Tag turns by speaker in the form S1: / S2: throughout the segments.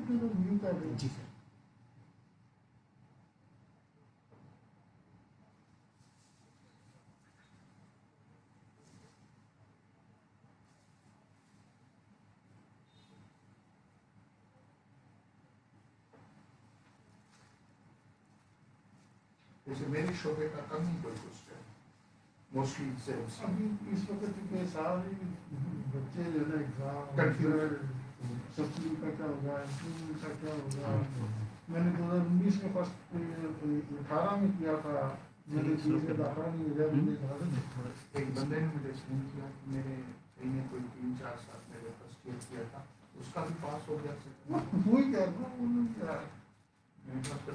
S1: جی سر.
S2: جیسے میری شعبے کا کم ہی کوئی کچھ ہے موسٹلی سے
S3: ابھی اس وقت کے سارے بچے جو ہے ایگزام سبسڈی کا کیا ہوگا انکریمنٹ کا کیا ہوگا. میں نے 2019 میں فرسٹ 18 میں کیا تھا. میں نے چیز میں داخلہ نہیں ہو جائے.
S2: ایک بندے نے مجھے فون کیا کہ میرے کہیں نے کوئی 3-4 سال میرے فرسٹ ایئر کیا تھا اس کا بھی پاس ہو گیا.
S3: وہی کہہ رہا ہوں کیا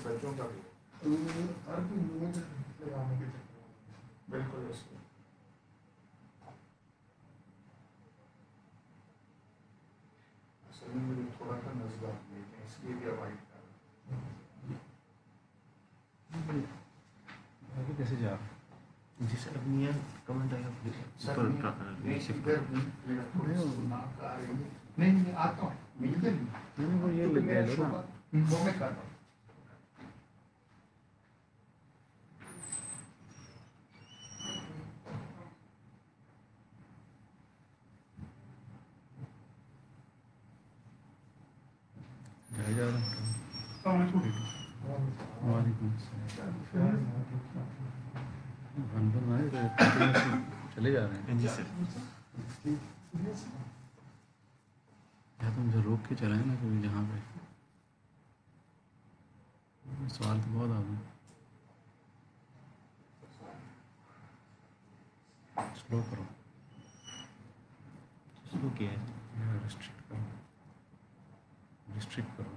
S2: بچوں کا بھی
S3: ہر کوئی موج لگانے کے چکر میں.
S2: بالکل ایسے اصل میں مجھے تھوڑا سا نزلہ ہے اس لیے بھی اوائڈ کر
S1: آگے کیسے جا رہا. جی سر ابھی یہ کمنٹ آیا
S2: نہیں آتا ہوں ملتے نہیں
S1: وہ یہ لگ گیا نا
S2: وہ میں کرتا ہوں.
S1: وعلیکم السلام. چلے جا رہے ہیں. جی سر یا تو مجھے روک کے چلائیں نا کبھی جہاں پہ سوال تو بہت آ گئے. سلو کرو. سلو کیا ہے ریسٹرکٹ کرو. ریسٹرکٹ کرو.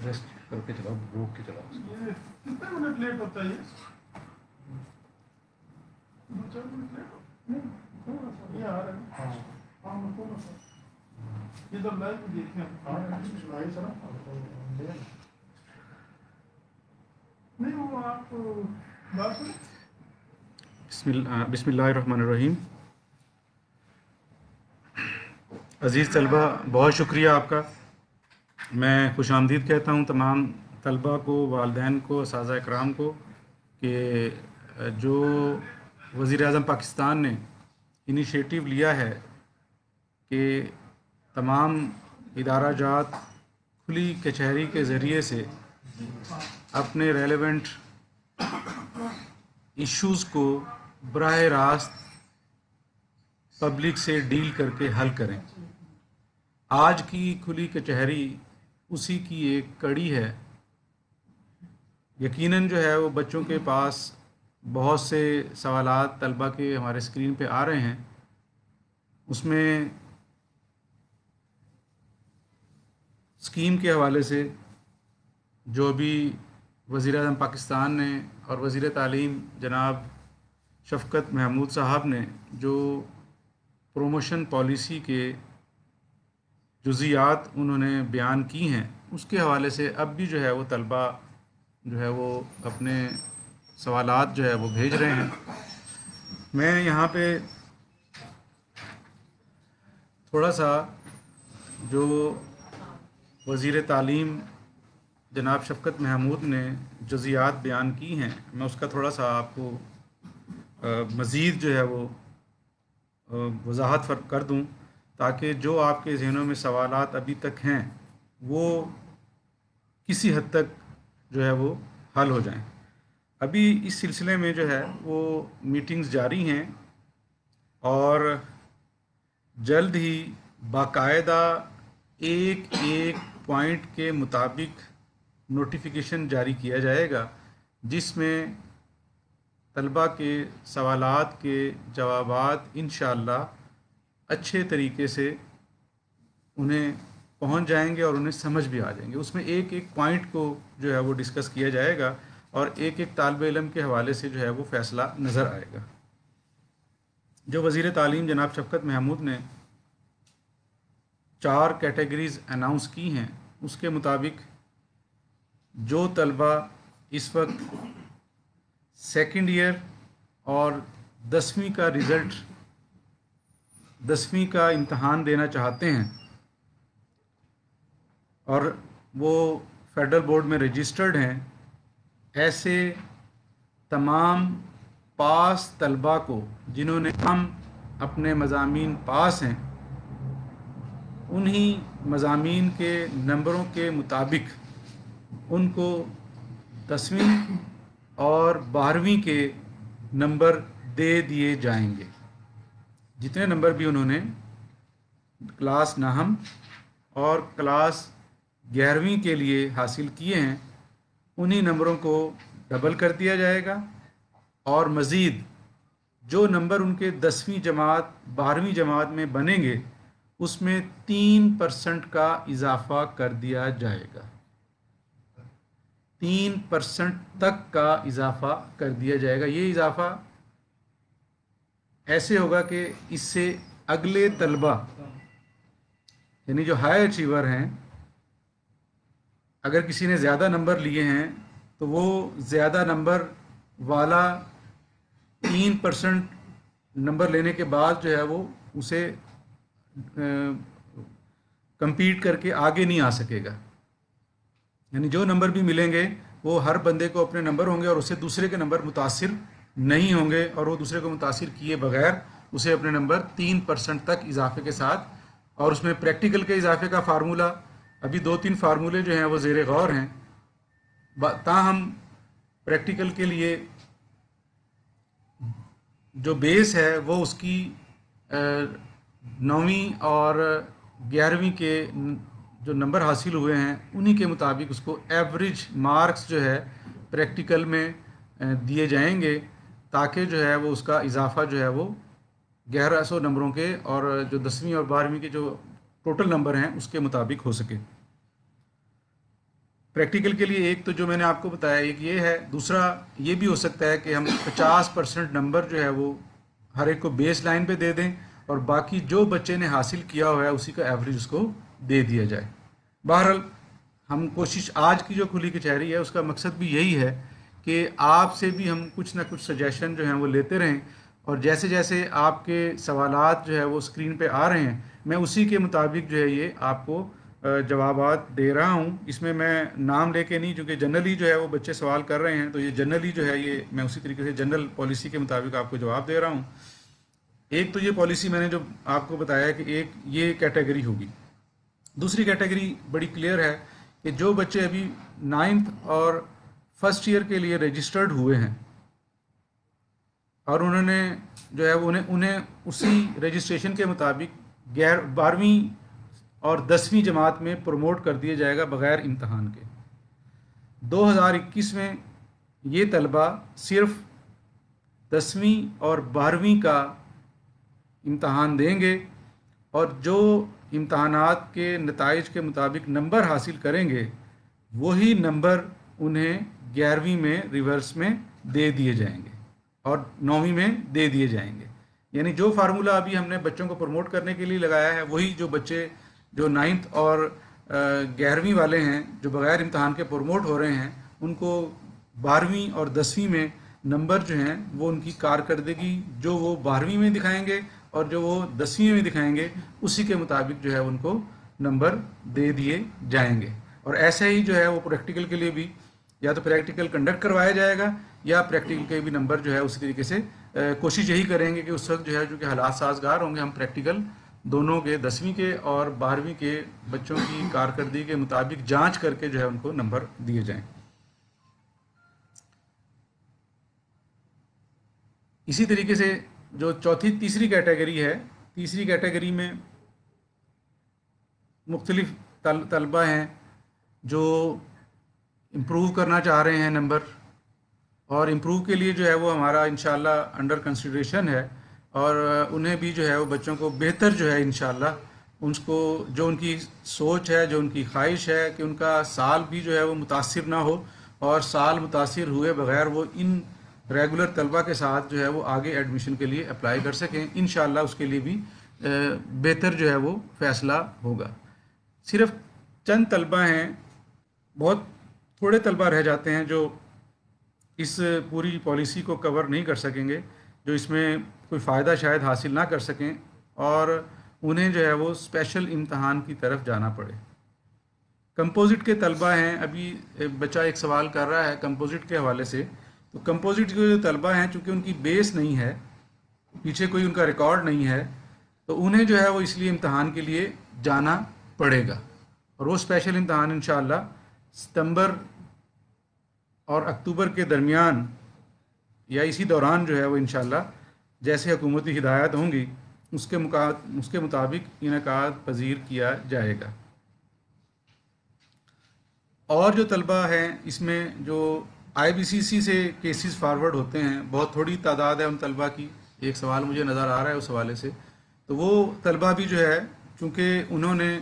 S1: ریسٹ کر کے چلاؤ. روک کے چلاؤ.
S3: کتنے منٹ لیٹ ہوتا ہے یہ آ رہا ہے. یہ تو لائیو دیکھیں نہیں وہ آپ بات
S1: بسم اللہ الرحمن الرحیم. عزیز طلبہ بہت شکریہ آپ کا. میں خوش آمدید کہتا ہوں تمام طلبہ کو, والدین کو, اساتذہ اکرام کو کہ جو وزیر اعظم پاکستان نے انیشیٹو لیا ہے کہ تمام ادارہ جات کھلی کچہری کے ذریعے سے اپنے ریلیونٹ ایشوز کو براہ راست پبلک سے ڈیل کر کے حل کریں. آج کی کھلی کچہری اسی کی ایک کڑی ہے. یقیناً جو ہے وہ بچوں کے پاس بہت سے سوالات طلبہ کے ہمارے اسکرین پہ آ رہے ہیں. اس میں اسکیم کے حوالے سے جو بھی وزیر اعظم پاکستان نے اور وزیر تعلیم جناب شفقت محمود صاحب نے جو پروموشن پالیسی کے جزیات انہوں نے بیان کی ہیں اس کے حوالے سے اب بھی جو ہے وہ طلبہ جو ہے وہ اپنے سوالات جو ہے وہ بھیج رہے ہیں. میں یہاں پہ تھوڑا سا جو وزیر تعلیم جناب شفقت محمود نے جزیات بیان کی ہیں میں اس کا تھوڑا سا آپ کو مزید جو ہے وہ وضاحت فرق کر دوں تاکہ جو آپ کے ذہنوں میں سوالات ابھی تک ہیں وہ کسی حد تک جو ہے وہ حل ہو جائیں. ابھی اس سلسلے میں جو ہے وہ میٹنگز جاری ہیں اور جلد ہی باقاعدہ ایک پوائنٹ کے مطابق نوٹیفیکیشن جاری کیا جائے گا جس میں طلبہ کے سوالات کے جوابات انشاءاللہ اچھے طریقے سے انہیں پہنچ جائیں گے اور انہیں سمجھ بھی آ جائیں گے. اس میں ایک پوائنٹ کو جو ہے وہ ڈسکس کیا جائے گا اور ایک طالب علم کے حوالے سے جو ہے وہ فیصلہ نظر آئے گا. جو وزیر تعلیم جناب شفقت محمود نے 4 کیٹیگریز اناؤنس کی ہیں، اس کے مطابق جو طلبہ اس وقت سیکنڈ ایئر اور 10ویں کا رزلٹ 10ویں کا امتحان دینا چاہتے ہیں اور وہ فیڈرل بورڈ میں رجسٹرڈ ہیں، ایسے تمام پاس طلبہ کو جنہوں نے ہم اپنے مضامین پاس ہیں، انہی مضامین کے نمبروں کے مطابق ان کو 10ویں اور 12ویں کے نمبر دے دیے جائیں گے۔ جتنے نمبر بھی انہوں نے کلاس نہم اور کلاس 11ویں کے لیے حاصل کیے ہیں، انہی نمبروں کو ڈبل کر دیا جائے گا، اور مزید جو نمبر ان کے 10ویں جماعت 12ویں جماعت میں بنیں گے اس میں 3% کا اضافہ کر دیا جائے گا۔ 3% تک کا اضافہ کر دیا جائے گا۔ یہ اضافہ ایسے ہوگا کہ اس سے اگلے طلبہ یعنی جو ہائی اچیور ہیں، اگر کسی نے زیادہ نمبر لیے ہیں تو وہ زیادہ نمبر والا 3% نمبر لینے کے بعد جو ہے وہ اسے کمپیٹ کر کے آگے نہیں آ سکے گا۔ یعنی جو نمبر بھی ملیں گے وہ ہر بندے کو اپنے نمبر ہوں گے اور اسے دوسرے کے نمبر متاثر نہیں ہوں گے، اور وہ دوسرے کو متاثر کیے بغیر اسے اپنے نمبر 3% تک اضافے کے ساتھ، اور اس میں پریکٹیکل کے اضافے کا فارمولہ ابھی 2-3 فارمولے جو ہیں وہ زیر غور ہیں، تاہم پریکٹیکل کے لیے جو بیس ہے وہ اس کی 9ویں اور 11ویں کے جو نمبر حاصل ہوئے ہیں انہی کے مطابق اس کو ایوریج مارکس جو ہے پریکٹیکل میں دیے جائیں گے، تاکہ جو ہے وہ اس کا اضافہ جو ہے وہ 1100 نمبروں کے اور جو 10ویں اور 12ویں کے جو ٹوٹل نمبر ہیں اس کے مطابق ہو سکے۔ پریکٹیکل کے لیے ایک تو جو میں نے آپ کو بتایا ایک یہ ہے، دوسرا یہ بھی ہو سکتا ہے کہ ہم 50% نمبر جو ہے وہ ہر ایک کو بیس لائن پہ دے دیں اور باقی جو بچے نے حاصل کیا ہوا ہے اسی کا ایوریج اس کو دے دیا جائے۔ بہرحال ہم کوشش آج کی جو کھلی کچہری ہے اس کا مقصد بھی یہی ہے کہ آپ سے بھی ہم کچھ نہ کچھ سجیشن جو ہیں وہ لیتے رہیں، اور جیسے جیسے آپ کے سوالات جو ہے وہ اسکرین پہ آ رہے ہیں میں اسی کے مطابق جو ہے یہ آپ کو جوابات دے رہا ہوں۔ اس میں نام لے کے نہیں، چونکہ جنرلی جو ہے وہ بچے سوال کر رہے ہیں تو یہ جنرلی جو ہے یہ میں اسی طریقے سے جنرل پالیسی کے مطابق آپ کو جواب دے رہا ہوں۔ ایک تو یہ پالیسی میں نے جو آپ کو بتایا کہ ایک یہ کیٹیگری ہوگی۔ دوسری کیٹیگری بڑی کلیئر ہے کہ جو بچے ابھی 9th اور فرسٹ ایئر کے لیے رجسٹرڈ ہوئے ہیں اور انہوں نے جو ہے انہیں اسی رجسٹریشن کے مطابق 12ویں اور 10ویں جماعت میں پروموٹ کر دیا جائے گا بغیر امتحان کے۔ 2021 میں یہ طلبہ صرف 10ویں اور 12ویں کا امتحان دیں گے، اور جو امتحانات کے نتائج کے مطابق نمبر حاصل کریں گے وہی نمبر انہیں 11ویں میں ریورس میں دے دیے جائیں گے اور 9ویں میں دے دیے جائیں گے۔ یعنی جو فارمولہ ابھی ہم نے بچوں کو پروموٹ کرنے کے لیے لگایا ہے وہی جو بچے جو 9th اور 11ویں والے ہیں جو بغیر امتحان کے پروموٹ ہو رہے ہیں ان کو 12ویں اور 10ویں میں نمبر جو ہیں وہ ان کی کارکردگی جو وہ 12ویں میں دکھائیں گے اور جو وہ 10ویں میں دکھائیں گے اسی کے مطابق جو ہے ان کو نمبر دے دیے جائیں گے۔ اور ایسے ہی جو ہے وہ پریکٹیکل کے لیے بھی یا تو پریکٹیکل کنڈکٹ کروایا جائے گا یا پریکٹیکل کے بھی نمبر جو ہے اسی طریقے سے کوشش یہی کریں گے کہ اس وقت جو ہے چونکہ حالات سازگار ہوں گے ہم پریکٹیکل دونوں کے 10ویں کے اور 12ویں کے بچوں کی کارکردگی کے مطابق جانچ کر کے جو ہے ان کو نمبر دیے جائیں۔ اسی طریقے سے جو تیسری کیٹیگری ہے، تیسری کیٹیگری میں مختلف طلبہ ہیں جو امپروو کرنا چاہ رہے ہیں نمبر، اور امپروو کے لیے جو ہے وہ ہمارا انشاءاللہ انڈر کنسیڈریشن ہے، اور انہیں بھی جو ہے وہ بچوں کو بہتر جو ہے انشاءاللہ ان کو جو ان کی سوچ ہے جو ان کی خواہش ہے کہ ان کا سال بھی جو ہے وہ متاثر نہ ہو، اور سال متاثر ہوئے بغیر وہ ان ریگولر طلبہ کے ساتھ جو ہے وہ آگے ایڈمیشن کے لیے اپلائی کر سکیں۔ انشاءاللہ اس کے لیے بھی بہتر جو ہے وہ فیصلہ ہوگا۔ صرف چند طلبہ ہیں، بہت تھوڑے طلبہ رہ جاتے ہیں جو اس پوری پالیسی کو کور نہیں کر سکیں گے، جو اس میں کوئی فائدہ شاید حاصل نہ کر سکیں، اور انہیں جو ہے وہ اسپیشل امتحان کی طرف جانا پڑے۔ کمپوزٹ کے طلبہ ہیں، ابھی بچہ ایک سوال کر رہا ہے کمپوزٹ کے حوالے سے، تو کمپوزٹ کے جو طلبہ ہیں چونکہ ان کی بیس نہیں ہے، پیچھے کوئی ان کا ریکارڈ نہیں ہے، تو انہیں جو ہے وہ اس لیے امتحان کے لیے جانا پڑے گا، اور وہ اسپیشل امتحان انشاءاللہ ستمبر اور اکتوبر کے درمیان یا اسی دوران جو ہے وہ انشاءاللہ جیسے حکومتی ہدایات ہوں گی اس کے مطابق انعقاد پذیر کیا جائے گا۔ اور جو طلبہ ہیں اس میں جو آئی بی سی سی سے کیسز فارورڈ ہوتے ہیں، بہت تھوڑی تعداد ہے ان طلبہ کی، ایک سوال مجھے نظر آ رہا ہے اس حوالے سے، تو وہ طلبہ بھی جو ہے چونکہ انہوں نے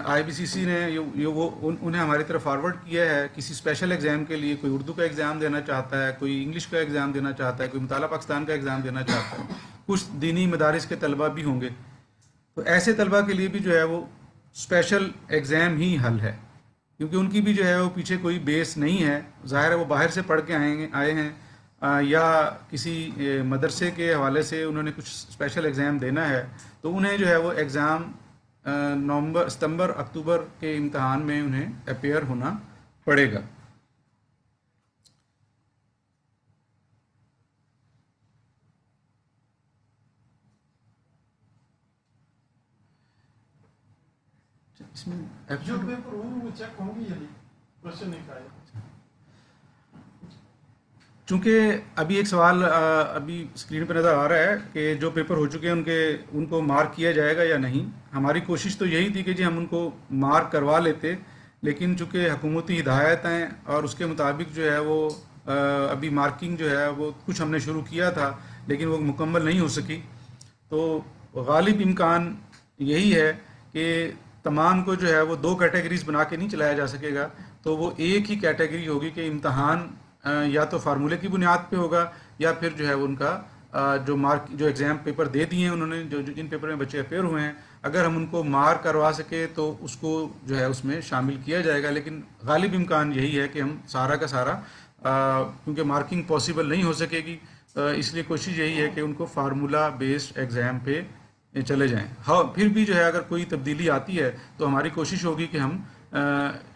S1: آئی بی سی سی نے انہیں ہماری طرف فارورڈ کیا ہے کسی اسپیشل ایگزام کے لیے، کوئی اردو کا ایگزام دینا چاہتا ہے، کوئی انگلش کا ایگزام دینا چاہتا ہے، کوئی مطالعہ پاکستان کا ایگزام دینا چاہتا ہے، کچھ دینی مدارس کے طلبہ بھی ہوں گے، تو ایسے طلبہ کے لیے بھی جو ہے وہ اسپیشل ایگزام ہی حل ہے، کیونکہ ان کی بھی جو ہے وہ پیچھے کوئی بیس نہیں ہے، ظاہر ہے وہ باہر سے پڑھ کے آئے ہیں یا کسی مدرسے کے حوالے سے انہوں نے کچھ اسپیشل ایگزام دینا ہے، تو انہیں جو ہے وہ ایگزام ستمبر اکتوبر کے امتحان میں انہیں اپیئر ہونا پڑے گا۔ اس میں
S4: جو پیپر ہوں وہ چیک ہوں گی یا نہیں، کوشچن نہیں کا ہے۔
S1: چونکہ ابھی ایک سوال ابھی اسکرین پہ نظر آ رہا ہے کہ جو پیپر ہو چکے ہیں ان کو مارک کیا جائے گا یا نہیں۔ ہماری کوشش تو یہی تھی کہ جی ہم ان کو مارک کروا لیتے، لیکن چونکہ حکومتی ہدایت ہیں اور اس کے مطابق جو ہے وہ ابھی مارکنگ جو ہے وہ کچھ ہم نے شروع کیا تھا لیکن وہ مکمل نہیں ہو سکی، تو غالب امکان یہی ہے کہ تمام کو جو ہے وہ 2 کیٹیگریز بنا کے نہیں چلایا جا سکے گا، تو وہ ایک ہی کیٹیگری ہوگی کہ امتحان یا تو فارمولے کی بنیاد پہ ہوگا یا پھر جو ہے ان کا جو ایگزام پیپر دے دیے ہیں انہوں نے، جن پیپر میں بچے اپیئر ہوئے ہیں، اگر ہم ان کو مارک کروا سکے تو اس کو جو ہے اس میں شامل کیا جائے گا، لیکن غالب امکان یہی ہے کہ ہم سارا کا سارا کیونکہ مارکنگ پاسبل نہیں ہو سکے گی، اس لیے کوشش یہی ہے کہ ان کو فارمولہ بیسڈ ایگزام پہ چلے جائیں۔ ہاں پھر بھی جو ہے اگر کوئی تبدیلی آتی ہے تو ہماری کوشش ہوگی کہ ہم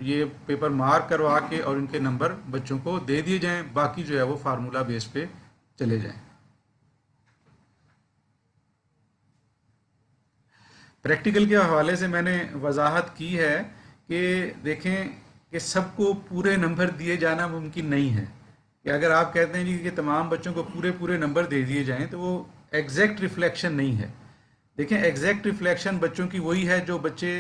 S1: یہ پیپر مارک کروا کے اور ان کے نمبر بچوں کو دے دیے جائیں، باقی جو ہے وہ فارمولہ بیس پہ چلے جائیں۔ پریکٹیکل کے حوالے سے میں نے وضاحت کی ہے کہ دیکھیں کہ سب کو پورے نمبر دیے جانا ممکن نہیں ہے، کہ اگر آپ کہتے ہیں جی کہ تمام بچوں کو پورے نمبر دے دیے جائیں تو وہ ایگزیکٹ ریفلیکشن نہیں ہے۔ دیکھیں ایگزیکٹ ریفلیکشن بچوں کی وہی ہے جو بچے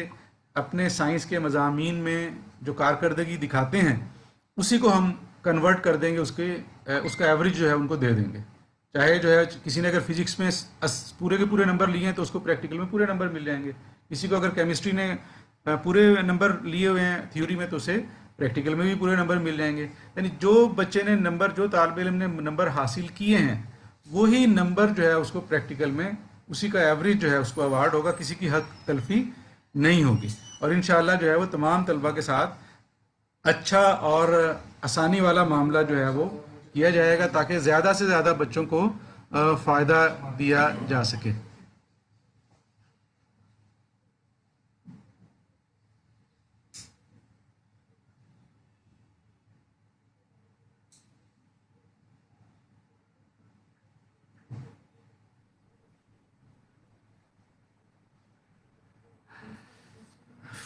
S1: اپنے سائنس کے مضامین میں جو کارکردگی دکھاتے ہیں اسی کو ہم کنورٹ کر دیں گے، اس کا ایوریج جو ہے ان کو دے دیں گے، چاہے جو ہے کسی نے اگر فزکس میں پورے کے پورے نمبر لیے ہیں تو اس کو پریکٹیکل میں پورے نمبر مل جائیں گے، کسی کو اگر کیمسٹری نے پورے نمبر لیے ہوئے ہیں تھیوری میں تو اسے پریکٹیکل میں بھی پورے نمبر مل جائیں گے، یعنی جو بچے نے جو طالب علم نے نمبر حاصل کیے ہیں وہی نمبر جو ہے اس کو پریکٹیکل میں اسی کا ایوریج جو ہے اس کو ایوارڈ ہوگا، کسی کی حق تلفی نہیں ہوگی، اور انشاءاللہ جو ہے وہ تمام طلبہ کے ساتھ اچھا اور آسانی والا معاملہ جو ہے وہ کیا جائے گا تاکہ زیادہ سے زیادہ بچوں کو فائدہ دیا جا سکے۔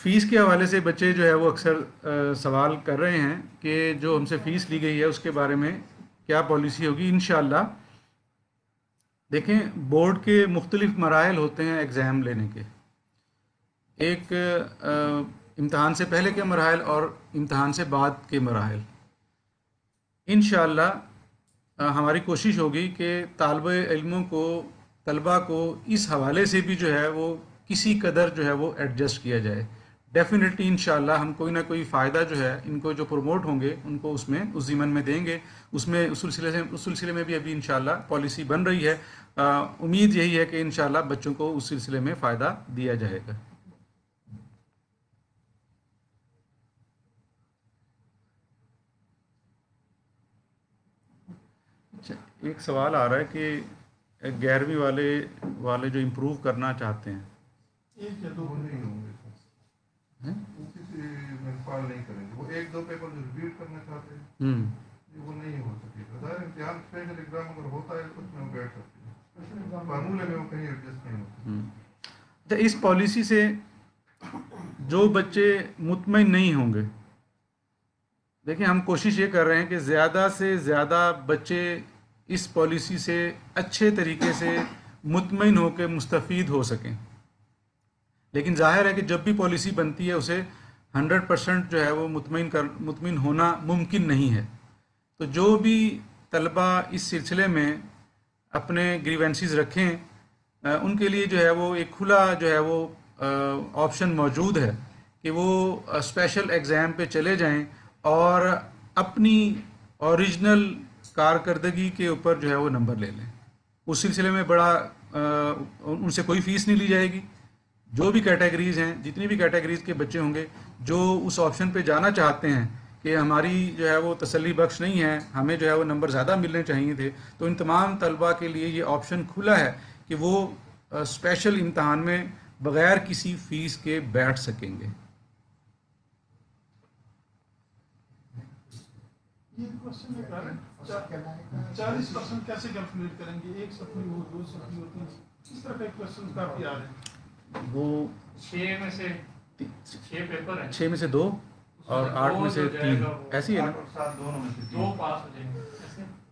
S1: فیس کے حوالے سے بچے جو ہے وہ اکثر سوال کر رہے ہیں کہ جو ہم سے فیس لی گئی ہے اس کے بارے میں کیا پالیسی ہوگی۔ انشاءاللہ دیکھیں بورڈ کے مختلف مراحل ہوتے ہیں ایگزام لینے کے، ایک امتحان سے پہلے کے مراحل اور امتحان سے بعد کے مراحل۔ انشاءاللہ ہماری کوشش ہوگی کہ طالب علموں کو طلبہ کو اس حوالے سے بھی جو ہے وہ کسی قدر جو ہے وہ ایڈجسٹ کیا جائے، ڈیفینیٹلی انشاءاللہ ہم کوئی نہ کوئی فائدہ جو ہے ان کو جو پروموٹ ہوں گے ان کو اس میں اس ضمن میں دیں گے. اس سلسلے میں بھی ابھی انشاءاللہ پالیسی بن رہی ہے. امید یہی ہے کہ انشاءاللہ بچوں کو اس سلسلے میں فائدہ دیا جائے گا. اچھا، ایک سوال آ رہا ہے کہ 11ویں والے جو امپروو کرنا چاہتے ہیں
S4: ایک یا دو
S2: وہ نہیں ہوں گے
S1: ہیں؟
S2: وہ کسی میں فال نہیں کریں گے. وہ ایک دو پیپر جو ریپیٹ کرنا چاہتے ہیں وہ نہیں ہو سکے گا. ظاہر امتحان اسپیشل ایگزام اگر ہوتا ہے تو اس میں وہ بیٹھ سکتے ہیں. فارمولے میں وہ کہیں ایڈجسٹ نہیں ہوتے.
S1: تو اس پالیسی سے جو بچے مطمئن نہیں ہوں گے، دیکھیں ہم کوشش یہ کر رہے ہیں کہ زیادہ سے زیادہ بچے اس پالیسی سے اچھے طریقے سے مطمئن ہو کے مستفید ہو سکیں. لیکن ظاہر ہے کہ جب بھی پالیسی بنتی ہے اسے 100% جو ہے وہ مطمئن ہونا ممکن نہیں ہے. تو جو بھی طلبہ اس سلسلے میں اپنے گریونسز رکھیں ان کے لیے جو ہے وہ ایک کھلا جو ہے وہ آپشن موجود ہے کہ وہ اسپیشل ایگزام پہ چلے جائیں اور اپنی اوریجنل کارکردگی کے اوپر جو ہے وہ نمبر لے لیں. اس سلسلے میں بڑا ان سے کوئی فیس نہیں لی جائے گی. جو بھی کیٹیگریز ہیں، جتنی بھی کیٹیگریز کے بچے ہوں گے جو اس آپشن پہ جانا چاہتے ہیں کہ ہماری جو ہے وہ تسلی بخش نہیں ہے، ہمیں جو ہے وہ نمبر زیادہ ملنے چاہیے تھے، تو ان تمام طلبہ کے لیے یہ آپشن کھلا ہے کہ وہ اسپیشل امتحان میں بغیر کسی فیس کے بیٹھ سکیں گے.
S4: یہ کوشچن میں کر رہے ہیں 40% کیسے کیلکولیٹ کریں گے؟ ایک سپلی ہو، دو سپلی ہو، تین، اس طرح کے کوشچن کافی آ رہے ہیں.
S1: وہ
S2: 6 میں سے 6 پیپر ہیں،
S1: 6 میں سے 2 اور 8 میں سے 3 ایسی ہے نا.
S2: 7 دونوں میں سے 2 پاس ہو جائیں گے.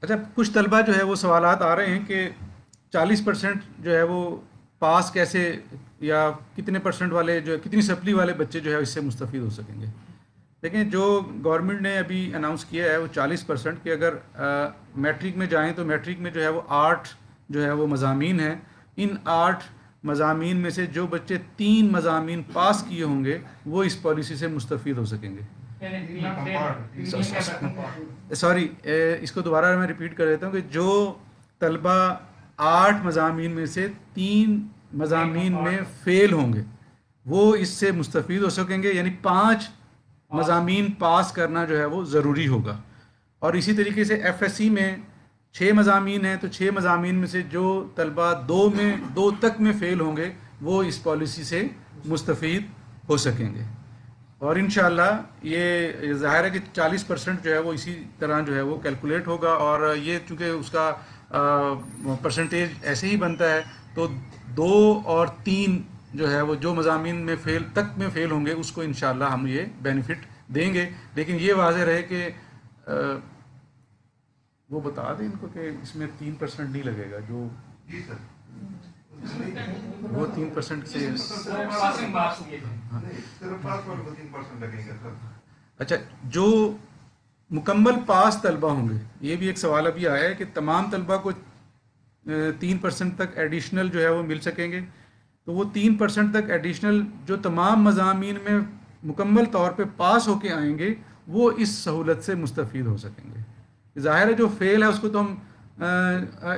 S1: اچھا، کچھ طلبہ جو ہے وہ سوالات آ رہے ہیں کہ 40% جو ہے وہ پاس کیسے، یا کتنے پرسنٹ والے جو کتنی سپلی والے بچے جو ہے اس سے مستفید ہو سکیں گے. دیکھیں جو گورنمنٹ نے ابھی اناؤنس کیا ہے وہ 40% کہ اگر میٹرک میں جائیں تو میٹرک میں جو ہے وہ 8 جو ہے وہ مضامین ہیں. ان 8 مضامین میں سے جو بچے 3 مضامین پاس کیے ہوں گے وہ اس پالیسی سے مستفید ہو سکیں گے. سوری، اس کو دوبارہ میں ریپیٹ کر دیتا ہوں کہ جو طلبہ 8 مضامین میں سے 3 مضامین میں فیل ہوں گے وہ اس سے مستفید ہو سکیں گے. یعنی 5 مضامین پاس کرنا جو ہے وہ ضروری ہوگا. اور اسی طریقے سے ایف ایس سی میں 6 مضامین ہیں تو 6 مضامین میں سے جو طلبہ 2 تک میں فیل ہوں گے وہ اس پالیسی سے مستفید ہو سکیں گے. اور انشاءاللہ یہ ظاہر ہے کہ 40% جو ہے وہ اسی طرح جو ہے وہ کیلکولیٹ ہوگا. اور یہ چونکہ اس کا پرسنٹیج ایسے ہی بنتا ہے تو 2 اور 3 جو ہے وہ جو مضامین میں فیل ہوں گے اس کو انشاءاللہ ہم یہ بینیفٹ دیں گے. لیکن یہ واضح رہے کہ وہ بتا دیں ان کو کہ اس میں 3% نہیں لگے گا. جو
S2: جی سر،
S1: وہ 3% سے
S2: صرف پاس والے کو 3% لگیں گے سر.
S1: اچھا، جو مکمل پاس طلبہ ہوں گے، یہ بھی ایک سوال ابھی آیا ہے کہ تمام طلبہ کو 3% تک ایڈیشنل جو ہے وہ مل سکیں گے. تو وہ 3% تک ایڈیشنل جو تمام مضامین میں مکمل طور پہ پاس ہو کے آئیں گے وہ اس سہولت سے مستفید ہو سکیں گے. ظاہر ہے جو فیل ہے اس کو تو ہم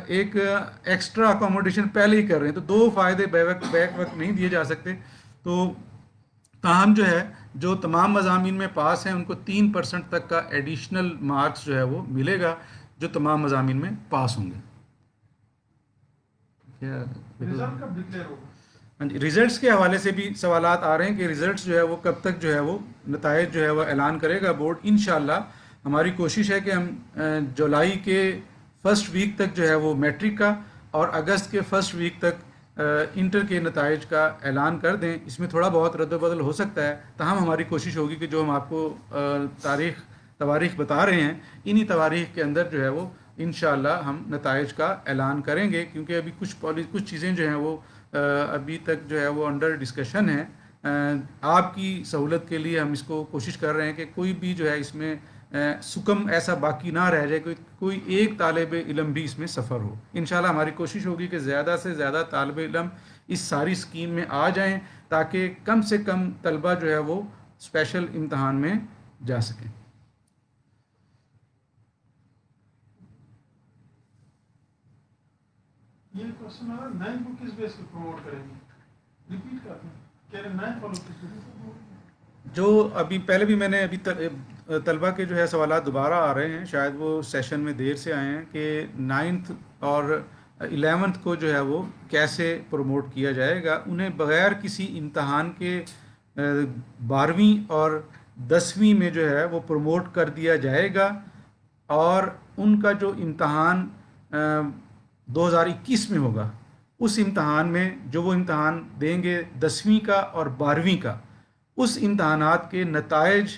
S1: ایک ایکسٹرا اکوموڈیشن پہلے ہی کر رہے ہیں، تو 2 فائدے بیک وقت نہیں دیے جا سکتے. تو تاہم جو ہے جو تمام مضامین میں پاس ہیں ان کو 3% تک کا ایڈیشنل مارکس جو ہے وہ ملے گا جو تمام مضامین میں پاس ہوں گے.
S4: رزلٹ کب ڈکلیئر ہوگا؟
S1: ہاں جی، ریزلٹس کے حوالے سے بھی سوالات آ رہے ہیں کہ ریزلٹس جو ہے وہ کب تک جو ہے وہ نتائج جو ہے وہ اعلان کرے گا بورڈ. انشاءاللہ ہماری کوشش ہے کہ ہم جولائی کے فرسٹ ویک تک جو ہے وہ میٹرک کا اور اگست کے فرسٹ ویک تک انٹر کے نتائج کا اعلان کر دیں. اس میں تھوڑا بہت رد و بدل ہو سکتا ہے، تاہم ہماری کوشش ہوگی کہ جو ہم آپ کو تواریخ بتا رہے ہیں انہی تواریخ کے اندر جو ہے وہ انشاءاللہ ہم نتائج کا اعلان کریں گے. کیونکہ ابھی کچھ چیزیں جو ہیں وہ ابھی تک جو ہے وہ انڈر ڈسکشن ہیں. آپ کی سہولت کے لیے ہم اس کو کوشش کر رہے ہیں کہ کوئی بھی جو ہے اس میں سکم ایسا باقی نہ رہ جائے، کوئی ایک طالب علم بھی اس میں سفر ہو. انشاءاللہ ہماری کوشش ہوگی کہ زیادہ سے زیادہ طالب علم اس ساری اسکیم میں آ جائیں تاکہ کم سے کم طلبہ جو ہے وہ اسپیشل امتحان میں جا سکیں.
S4: یہ کوشچن ہے نئے کو کس بیس پہ پروموٹ کریں گے؟ ریپیٹ کرتے ہیں کہہ رہے نئے فالو کس بیس؟ جو
S1: ابھی پہلے بھی میں نے ابھی طلبہ کے جو ہے سوالات دوبارہ آ رہے ہیں، شاید وہ سیشن میں دیر سے آئے ہیں، کہ 9th اور 11th کو جو ہے وہ کیسے پروموٹ کیا جائے گا. انہیں بغیر کسی امتحان کے 12ویں اور 10ویں میں جو ہے وہ پروموٹ کر دیا جائے گا، اور ان کا جو امتحان 2021 میں ہوگا اس امتحان میں جو وہ امتحان دیں گے 10ویں کا اور 12ویں کا، اس امتحانات کے نتائج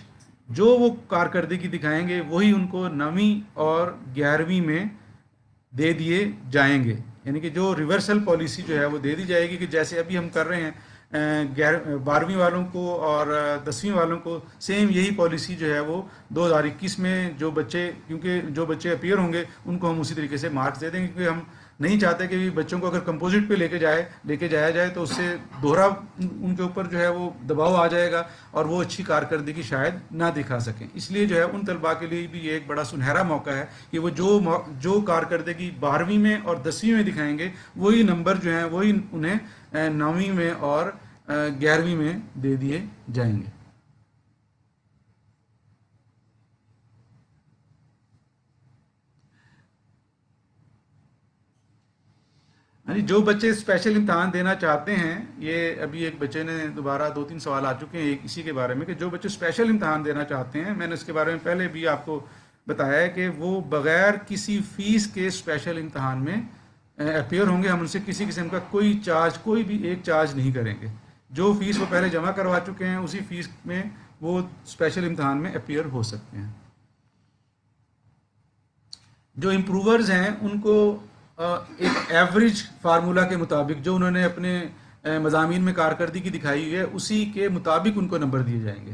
S1: جو وہ کارکردگی دکھائیں گے وہی ان کو 9ویں اور 11ویں میں دے دیے جائیں گے. یعنی کہ جو ریورسل پالیسی جو ہے وہ دے دی جائے گی، کہ جیسے ابھی ہم کر رہے ہیں 12ویں والوں کو اور 10ویں والوں کو، سیم یہی پالیسی جو ہے وہ 2021 میں جو بچے، کیونکہ جو بچے اپیئر ہوں گے ان کو ہم اسی طریقے سے مارکس دے دیں گے، کیونکہ ہم نہیں چاہتے کہ بچوں کو اگر کمپوزٹ پہ لے کے جایا جائے تو اس سے دوہرا ان کے اوپر جو ہے وہ دباؤ آ جائے گا اور وہ اچھی کارکردگی شاید نہ دکھا سکیں. اس لیے جو ہے ان طلباء کے لیے بھی یہ ایک بڑا سنہرا موقع ہے کہ وہ جو کارکردگی 12ویں میں اور 10ویں میں دکھائیں گے وہی نمبر جو ہیں وہی انہیں 9ویں میں اور 11ویں میں دے دیے جائیں گے. جو بچے اسپیشل امتحان دینا چاہتے ہیں، یہ ابھی ایک بچے نے دوبارہ 2-3 سوال آ چکے ہیں اسی کے بارے میں، کہ جو بچے اسپیشل امتحان دینا چاہتے ہیں، میں نے اس کے بارے میں پہلے بھی آپ کو بتایا ہے کہ وہ بغیر کسی فیس کے اسپیشل امتحان میں اپیئر ہوں گے. ہم ان سے کسی قسم کا کوئی بھی ایک چارج نہیں کریں گے. جو فیس وہ پہلے جمع کروا چکے ہیں اسی فیس میں وہ اسپیشل امتحان میں اپیئر ہو سکتے ہیں. جو امپروورز ہیں ان کو ایک ایوریج فارمولا کے مطابق جو انہوں نے اپنے مضامین میں کارکردگی دکھائی ہوئی ہے اسی کے مطابق ان کو نمبر دیے جائیں گے.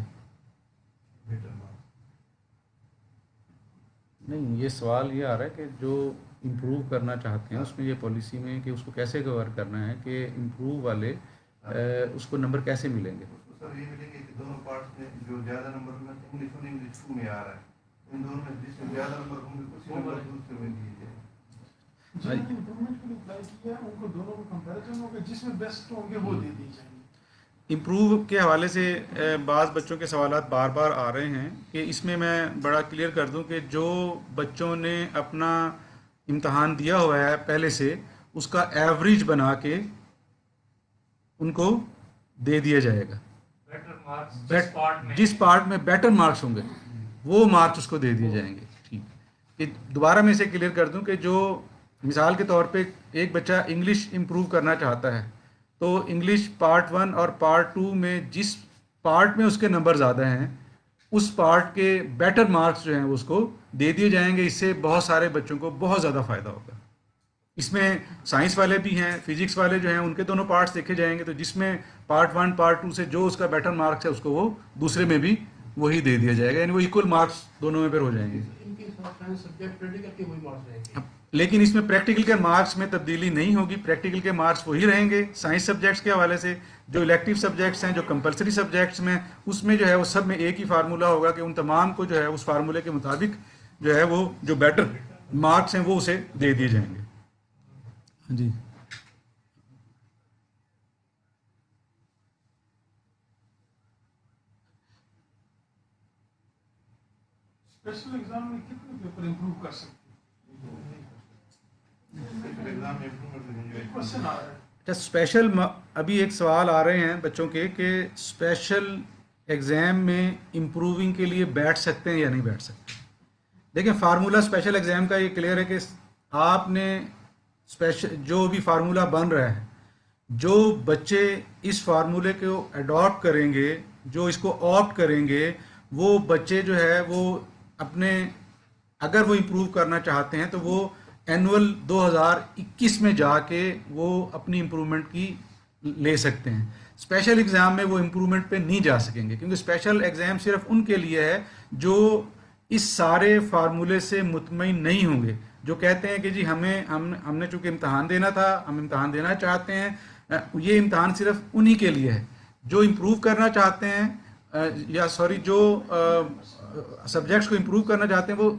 S1: نہیں، یہ سوال یہ آ رہا ہے کہ جو امپروو کرنا چاہتے ہیں اس میں یہ پالیسی میں کہ اس کو کیسے کور کرنا ہے، کہ امپروو والے اس کو نمبر کیسے ملیں گے.
S2: سر یہ ملیں گے کہ دونوں پارٹس میں جو زیادہ نمبر میں انگلش اور انگلش 2 میں آ رہا ہے، ان دونوں میں جس میں زیادہ نمبر ہوں گے اسی نمبر دوسرے میں دیے جائیں.
S4: جن نے امپرومنٹ کے لیے اپلائی کیا ہے ان کو دونوں کو کمپیریزن ہوگا، جس میں بیسٹ ہوں گے وہ دے دی جائیں گے.
S1: امپروو کے حوالے سے بعض بچوں کے سوالات بار بار آ رہے ہیں کہ اس میں بڑا کلیئر کر دوں کہ جو بچوں نے اپنا امتحان دیا ہوا ہے پہلے سے اس کا ایوریج بنا کے ان کو دے دیا جائے گا. جس پارٹ میں بیٹر مارکس ہوں گے وہ مارکس اس کو دے دیے جائیں گے. ٹھیک کہ دوبارہ میں اسے کلیئر کر دوں کہ جو مثال کے طور پہ ایک بچہ انگلش امپروو کرنا چاہتا ہے تو انگلش پارٹ 1 اور پارٹ 2 میں جس پارٹ میں اس کے نمبر زیادہ ہیں اس پارٹ کے بیٹر مارکس جو ہیں اس کو دے دیے جائیں گے. اس سے بہت سارے بچوں کو بہت زیادہ فائدہ ہوگا. اس میں سائنس والے بھی ہیں، فزکس والے جو ہیں ان کے دونوں پارٹس دیکھے جائیں گے، تو جس میں پارٹ 1 پارٹ 2 سے جو اس کا بیٹر مارکس ہے اس کو وہ دوسرے میں بھی وہی دے دیا جائے گا، یعنی وہ ایکول مارکس دونوں میں پھر ہو جائیں گے. لیکن اس میں پریکٹیکل کے مارکس میں تبدیلی نہیں ہوگی، پریکٹیکل کے مارکس وہی رہیں گے. سائنس سبجیکٹس کے حوالے سے جو الیکٹیو سبجیکٹس ہیں، جو کمپلسری سبجیکٹس میں، اس میں جو ہے وہ سب میں ایک ہی فارمولا ہوگا کہ ان تمام کو جو ہے اس فارمولے کے مطابق جو ہے وہ جو بیٹر مارکس ہیں وہ اسے دے دیے جائیں گے. جی
S4: اسپیشل ایگزام میں کتنے پیپر امپروو کر سکتے
S1: اچھا، اسپیشل ابھی ایک سوال آ رہے ہیں بچوں کے کہ اسپیشل ایگزام میں امپروونگ کے لیے بیٹھ سکتے ہیں یا نہیں بیٹھ سکتے. دیکھیں فارمولا اسپیشل ایگزام کا یہ کلیئر ہے کہ آپ نے جو بھی فارمولا بن رہا ہے، جو بچے اس فارمولے کو اڈاپٹ کریں گے، جو اس کو آپٹ کریں گے، وہ بچے جو ہے وہ اپنے اگر وہ امپروو کرنا چاہتے ہیں تو وہ اینول 2021 میں جا کے وہ اپنی امپرومنٹ کی لے سکتے ہیں. اسپیشل ایگزام میں وہ امپرومنٹ پہ نہیں جا سکیں گے، کیونکہ اسپیشل ایگزام صرف ان کے لیے ہے جو اس سارے فارمولے سے مطمئن نہیں ہوں گے، جو کہتے ہیں کہ جی ہم نے چونکہ امتحان دینا تھا، ہم امتحان دینا چاہتے ہیں، یہ امتحان صرف انہی کے لیے ہے جو امپروو کرنا چاہتے ہیں یا سوری جو سبجیکٹس کو امپروو کرنا چاہتے ہیں وہ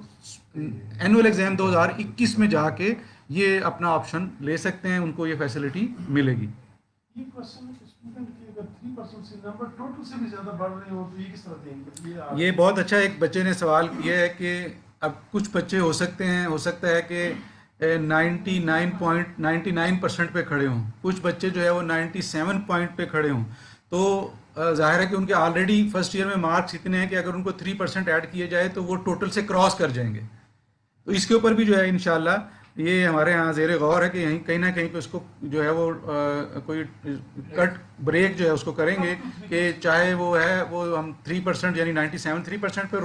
S1: اینول ایگزام 2021 میں جا کے یہ اپنا آپشن لے سکتے ہیں, ان کو یہ فیسلٹی ملے گی.
S4: یہ کوشچن ہے کہ اسٹوڈنٹ کے اگر 3% سے نمبر ٹوٹل سے بھی زیادہ بڑھ رہے ہو تو یہ کس طرح دیں گے؟
S1: یہ بہت اچھا ایک بچے نے سوال کیا ہے کہ اب کچھ بچے ہو سکتا ہے کہ 99% پہ کھڑے ہوں, کچھ بچے جو ہے وہ 97 پوائنٹ پہ کھڑے ہوں, تو ظاہر ہے کہ ان کے آلریڈی فرسٹ ایئر میں مارکس اتنے ہیں کہ اگر ان کو 3% ایڈ کیے جائے تو وہ ٹوٹل سے کراس کر جائیں گے. تو اس کے اوپر بھی جو ہے انشاءاللہ یہ ہمارے ہاں زیر غور ہے کہ یہیں کہیں نہ کہیں پہ اس کو جو ہے وہ کوئی کٹ بریک جو ہے اس کو کریں گے کہ چاہے وہ ہے وہ ہم 3% یعنی 3% پہ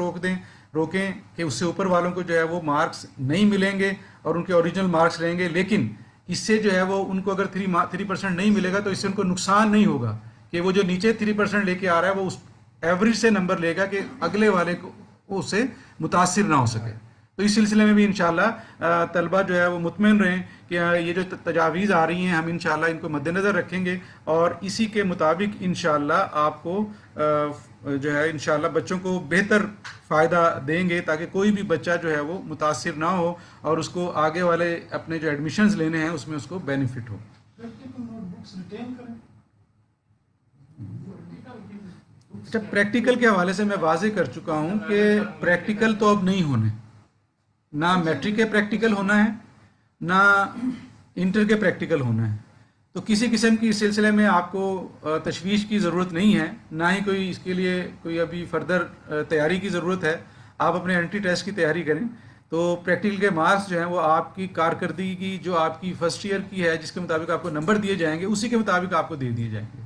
S1: روکیں کہ اس سے اوپر والوں کو جو ہے وہ مارکس نہیں ملیں گے اور ان کے اوریجنل مارکس رہیں گے, لیکن اس سے جو ہے وہ ان کو اگر 3% نہیں ملے گا تو اس سے ان کو نقصان نہیں ہوگا کہ وہ جو نیچے 3% لے کے آ رہا ہے وہ اس ایوریج سے نمبر لے گا کہ اگلے والے کو اس سے متاثر نہ ہو سکے. تو اس سلسلے میں بھی انشاءاللہ طلبہ جو ہے وہ مطمئن رہیں کہ یہ جو تجاویز آ رہی ہیں ہم انشاءاللہ ان کو مد نظر رکھیں گے اور اسی کے مطابق انشاءاللہ آپ کو جو ہے انشاءاللہ بچوں کو بہتر فائدہ دیں گے تاکہ کوئی بھی بچہ جو ہے وہ متاثر نہ ہو اور اس کو آگے والے اپنے جو ایڈمیشنز لینے ہیں اس میں اس کو بینیفٹ ہو. اچھا, پریکٹیکل کے حوالے سے میں واضح کر چکا ہوں کہ پریکٹیکل تو اب نہیں ہونے, نہ میٹرک کے پریکٹیکل ہونا ہے نہ انٹر کے پریکٹیکل ہونا ہے. تو کسی قسم کی اس سلسلے میں آپ کو تشویش کی ضرورت نہیں ہے, نہ ہی کوئی اس کے لیے کوئی ابھی فردر تیاری کی ضرورت ہے. آپ اپنے انٹری ٹیسٹ کی تیاری کریں تو پریکٹیکل کے مارکس جو ہیں وہ آپ کی کارکردگی کی جو آپ کی فرسٹ ایئر کی ہے جس کے مطابق آپ کو نمبر دیے جائیں گے اسی کے مطابق آپ کو دے دیے جائیں گے.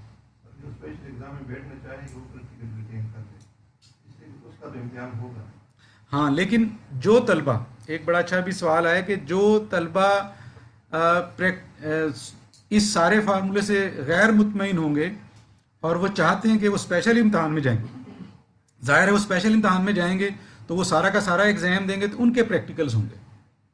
S1: ہاں, لیکن جو طلبہ, ایک بڑا اچھا بھی سوال ہے کہ جو طلبہ اس سارے فارمولے سے غیر مطمئن ہوں گے اور وہ چاہتے ہیں کہ وہ اسپیشل امتحان میں جائیں, ظاہر ہے وہ اسپیشل امتحان میں جائیں گے تو وہ سارا کا سارا ایگزام دیں گے تو ان کے پریکٹیکلز ہوں گے.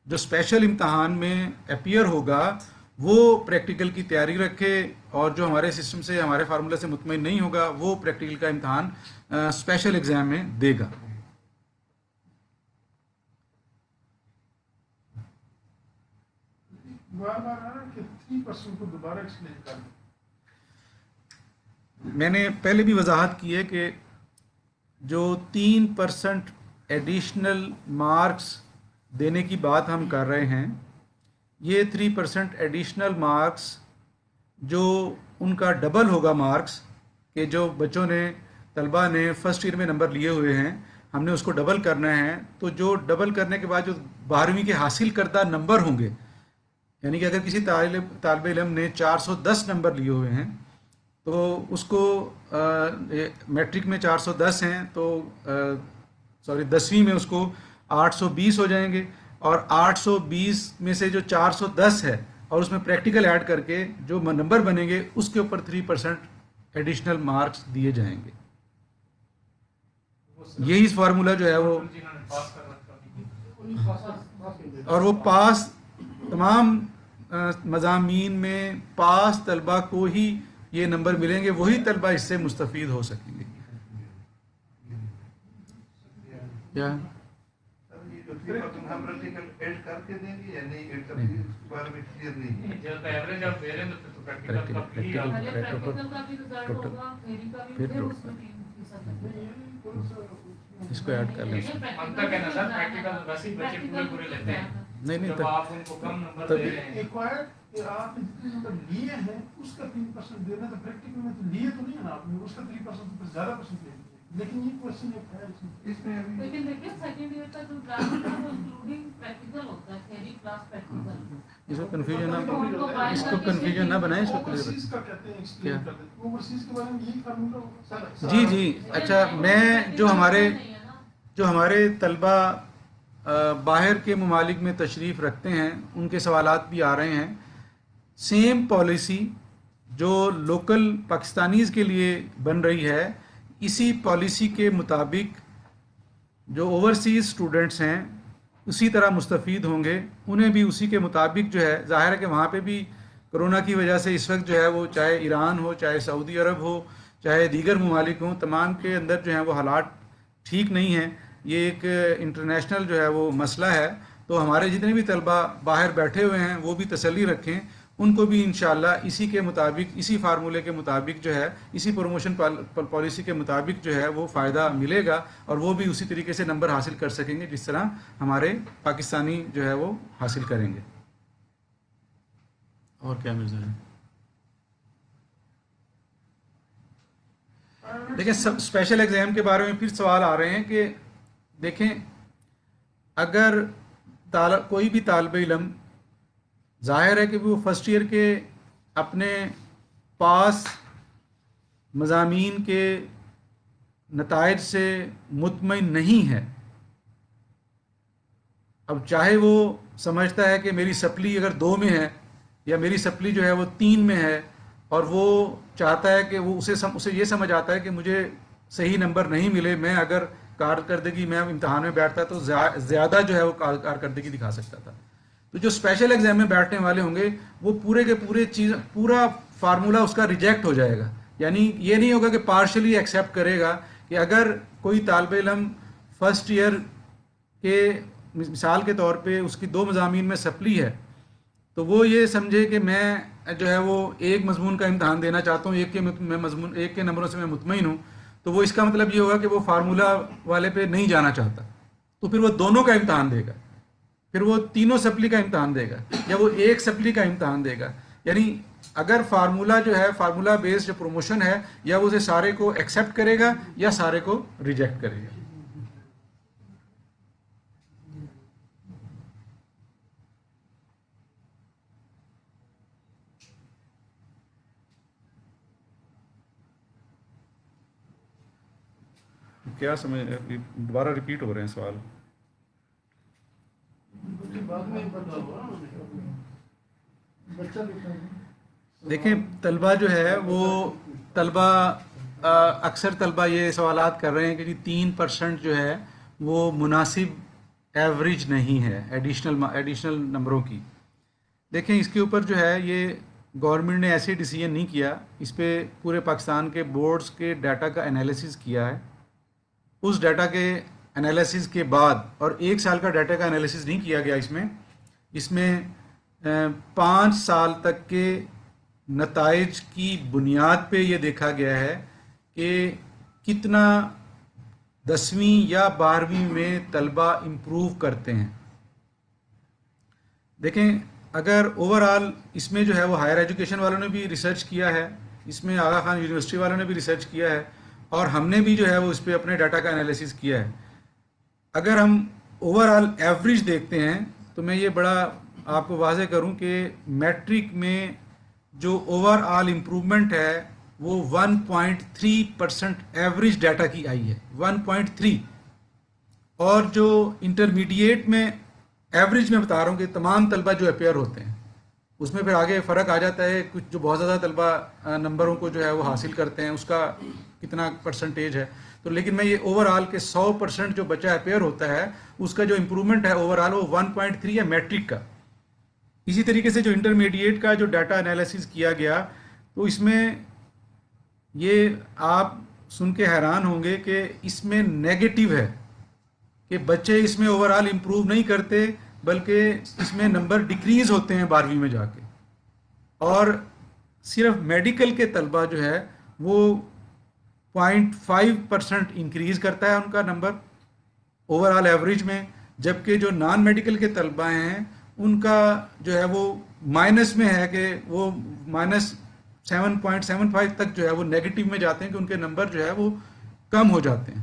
S1: جو اسپیشل امتحان میں اپیئر ہوگا وہ پریکٹیکل کی تیاری رکھے اور جو ہمارے سسٹم سے ہمارے فارمولے سے مطمئن نہیں ہوگا وہ پریکٹیکل کا امتحان اسپیشل ایگزام میں دے گا. میں نے پہلے بھی وضاحت کی ہے کہ جو 3% ایڈیشنل مارکس دینے کی بات ہم کر رہے ہیں یہ 3% ایڈیشنل مارکس جو ان کا ڈبل ہوگا مارکس کہ جو بچوں نے طلبہ نے فرسٹ ایئر میں نمبر لیے ہوئے ہیں ہم نے اس کو ڈبل کرنا ہے. تو جو ڈبل کرنے کے بعد جو 12ویں کے حاصل کردہ نمبر ہوں گے, یعنی کہ اگر کسی طالب علم نے 410 نمبر لیے ہوئے ہیں تو اس کو میٹرک میں 410 ہیں تو 10ویں میں اس کو 820 ہو جائیں گے اور 820 میں سے جو 410 ہے اور اس میں پریکٹیکل ایڈ کر کے جو نمبر بنیں گے اس کے اوپر 3% ایڈیشنل مارکس دیے جائیں گے. یہی فارمولہ جو ہے وہ اور وہ پاس تمام مضامین میں پاس طلبہ کو ہی یہ نمبر ملیں گے, وہی طلبہ اس سے مستفید ہو سکیں گے. کیا اس کو ایڈ کر لیں نہیں
S4: آپ لیے ہیں اس کا 3% دینا تو پریکٹیکل میں تو لیے تو نہیں ہے نا آپ نے اس کا 3% زیادہ پرسنٹ لے لیجیے. لیکن یہ کوشچن ہے اس میں
S5: لیکن دیکھیے سیکنڈ ایئر کا جو کلاس ہے وہ انکلوڈنگ پریکٹیکل ہوتا ہے, تھیوری کلاس پریکٹیکل.
S1: اس کو کنفیوژن نہ بنائیں. اس کو
S4: اوورسیز کا کہتے ہیں ایکسپلین کر دیں. اوورسیز کے بارے میں یہی فارمولا ہوگا.
S1: جی اچھا, میں جو ہمارے طلبہ باہر کے ممالک میں تشریف رکھتے ہیں ان کے سوالات بھی آ رہے ہیں. سیم پالیسی جو لوکل پاکستانیز کے لیے بن رہی ہے اسی پالیسی کے مطابق جو اوورسیز اسٹوڈنٹس ہیں اسی طرح مستفید ہوں گے. انہیں بھی اسی کے مطابق جو ہے ظاہر ہے کہ وہاں پہ بھی کرونا کی وجہ سے اس وقت جو ہے وہ چاہے ایران ہو، چاہے سعودی عرب ہو، چاہے دیگر ممالک ہوں، تمام کے اندر جو ہیں وہ حالات ٹھیک نہیں ہیں. یہ ایک انٹرنیشنل جو ہے وہ مسئلہ ہے. تو ہمارے جتنے بھی طلبہ باہر بیٹھے ہوئے ہیں وہ بھی تسلی رکھیں، ان کو بھی انشاءاللہ اسی کے مطابق، اسی فارمولے کے مطابق جو ہے، اسی پروموشن پالیسی کے مطابق جو ہے وہ فائدہ ملے گا، اور وہ بھی اسی طریقے سے نمبر حاصل کر سکیں گے جس طرح ہمارے پاکستانی جو ہے وہ حاصل کریں گے. اور کیا مرزا ہے؟ دیکھیں اسپیشل ایگزام کے بارے میں پھر سوال آ رہے ہیں کہ دیکھیں اگر کوئی بھی طالب علم، ظاہر ہے کہ وہ فرسٹ ایئر کے اپنے پاس مضامین کے نتائج سے مطمئن نہیں ہے. اب چاہے وہ سمجھتا ہے کہ میری سپلی اگر 2 میں ہے یا میری سپلی جو ہے وہ 3 میں ہے، اور وہ چاہتا ہے کہ وہ اسے یہ سمجھ آتا ہے کہ مجھے صحیح نمبر نہیں ملے، میں اگر کارکردگی میں امتحان میں بیٹھتا تو زیادہ جو ہے وہ کارکردگی دکھا سکتا تھا. تو جو اسپیشل ایگزام میں بیٹھنے والے ہوں گے وہ پورے کے پورے پورا فارمولا اس کا ریجیکٹ ہو جائے گا. یعنی یہ نہیں ہوگا کہ پارشلی ایکسیپٹ کرے گا کہ اگر کوئی طالب علم فرسٹ ایئر کے مثال کے طور پہ اس کی 2 مضامین میں سپلی ہے، تو وہ یہ سمجھے کہ میں جو ہے وہ ایک مضمون کا امتحان دینا چاہتا ہوں، ایک کے نمبروں سے میں مطمئن ہوں، تو وہ اس کا مطلب یہ ہوگا کہ وہ فارمولا والے پہ نہیں جانا چاہتا. تو پھر وہ دونوں کا امتحان دے گا، پھر وہ تینوں سپلی کا امتحان دے گا، یا وہ ایک سپلی کا امتحان دے گا. یعنی اگر فارمولا جو ہے، فارمولا بیس جو پروموشن ہے، یا وہ اسے سارے کو ایکسیپٹ کرے گا یا سارے کو ریجیکٹ کرے گا. کیا سمجھ، دوبارہ ریپیٹ ہو رہے ہیں سوال. دیکھیں طلبہ جو ہے وہ اکثر طلبہ یہ سوالات کر رہے ہیں کہ جی 3% جو ہے وہ مناسب ایوریج نہیں ہے ایڈیشنل نمبروں کی. دیکھیں اس کے اوپر جو ہے یہ گورنمنٹ نے ایسے ڈیسیجن نہیں کیا، اس پہ پورے پاکستان کے بورڈز کے ڈیٹا کا انالیسز کیا ہے. اس ڈیٹا کے انالیسز کے بعد، اور 1 سال کا ڈیٹا کا انالیسز نہیں کیا گیا اس میں 5 سال تک کے نتائج کی بنیاد پہ یہ دیکھا گیا ہے کہ کتنا 10ویں یا 12ویں میں طلبہ امپروو کرتے ہیں. دیکھیں اگر اوورآل اس میں جو ہے وہ ہائر ایجوکیشن والوں نے بھی ریسرچ کیا ہے، اس میں آغا خان یونیورسٹی والوں نے بھی ریسرچ کیا ہے، اور ہم نے بھی جو ہے وہ اس پہ اپنے ڈیٹا کا انالیسز کیا ہے. اگر ہم اوورآل ایوریج دیکھتے ہیں تو میں یہ بڑا آپ کو واضح کروں کہ میٹرک میں جو اوورآل امپروومنٹ ہے وہ 1.3% ایوریج ڈیٹا کی آئی ہے، 1.3. اور جو انٹرمیڈیٹ میں ایوریج میں بتا رہا ہوں کہ تمام طلبہ جو اپیئر ہوتے ہیں، اس میں پھر آگے فرق آ جاتا ہے. کچھ جو بہت زیادہ طلبہ نمبروں کو جو ہے وہ حاصل کرتے ہیں، اس کا کتنا پرسنٹیج ہے. تو لیکن میں یہ اوورآل کے 100% جو بچہ اپیئر ہوتا ہے اس کا جو امپروومنٹ ہے اوورآل وہ 1.3 ہے میٹرک کا. اسی طریقے سے جو انٹرمیڈیٹ کا جو ڈیٹا انالیسز کیا گیا تو اس میں یہ آپ سن کے حیران ہوں گے کہ اس میں نیگیٹو ہے کہ بچے اس میں اوورآل امپروو نہیں کرتے، بلکہ اس میں نمبر ڈیکریز ہوتے ہیں 12ویں میں جا کے. اور صرف میڈیکل کے طلبہ جو ہے وہ 0.5% انکریز کرتا ہے ان کا نمبر اوورآل ایوریج میں، جبکہ جو نان میڈیکل کے طلبہ ہیں ان کا جو ہے وہ مائنس میں ہے کہ وہ -7.75 تک جو ہے وہ نیگیٹو میں جاتے ہیں کہ ان کے نمبر جو ہے وہ کم ہو جاتے ہیں.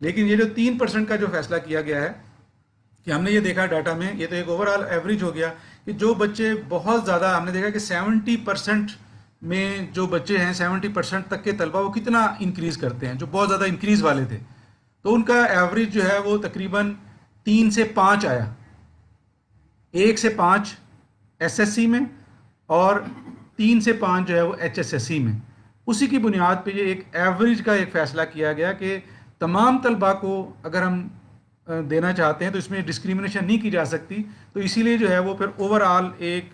S1: لیکن یہ جو 3% کا جو فیصلہ کیا گیا ہے کہ ہم نے یہ دیکھا ڈیٹا میں، یہ تو ایک اوورآل ایوریج ہو گیا کہ جو بچے بہت زیادہ، ہم نے دیکھا کہ 70% میں جو بچے ہیں 70% تک کے طلبہ وہ کتنا انکریز کرتے ہیں، جو بہت زیادہ انکریز والے تھے، تو ان کا ایوریج جو ہے وہ تقریباً 3 سے 5 آیا، 1 سے 5 ایس ایس سی میں اور 3 سے 5 جو ہے وہ ایچ ایس ایس سی میں. اسی کی بنیاد پہ یہ ایک ایوریج کا ایک فیصلہ کیا گیا کہ تمام طلبہ کو اگر ہم دینا چاہتے ہیں تو اس میں ڈسکریمنیشن نہیں کی جا سکتی، تو اسی لیے جو ہے وہ پھر اوور آل ایک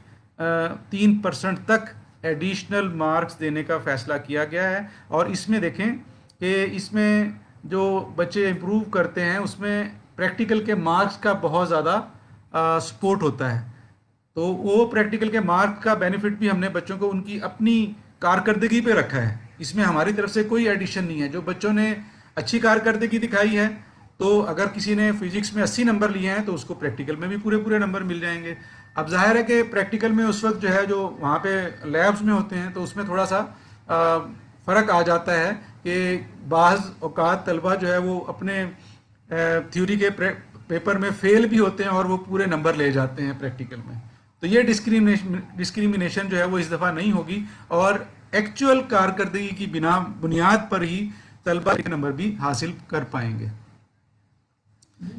S1: 3% تک ایڈیشنل مارکس دینے کا فیصلہ کیا گیا ہے. اور اس میں دیکھیں کہ اس میں جو بچے امپروو کرتے ہیں اس میں پریکٹیکل کے مارکس کا بہت زیادہ سپورٹ ہوتا ہے. تو وہ پریکٹیکل کے مارک کا بینیفٹ بھی ہم نے بچوں کو ان کی اپنی کارکردگی پہ رکھا ہے. اس میں ہماری طرف سے کوئی ایڈیشن نہیں ہے. جو بچوں نے اچھی کارکردگی دکھائی ہے تو اگر کسی نے فزکس میں 80 نمبر لیے ہیں تو اس کو پریکٹیکل میں بھی پورے نمبر مل جائیں گے. اب ظاہر ہے کہ پریکٹیکل میں اس وقت جو ہے جو وہاں پہ لیبس میں ہوتے ہیں تو اس میں تھوڑا سا فرق آ جاتا ہے کہ بعض اوقات طلبہ جو ہے وہ اپنے تھیوری کے پیپر میں فیل بھی ہوتے ہیں اور وہ پورے نمبر لے جاتے ہیں پریکٹیکل میں. تو یہ ڈسکریمنیشن جو ہے وہ اس دفعہ نہیں ہوگی اور ایکچوئل کارکردگی کی بنیاد پر ہی طلبہ کے نمبر بھی حاصل کر پائیں گے.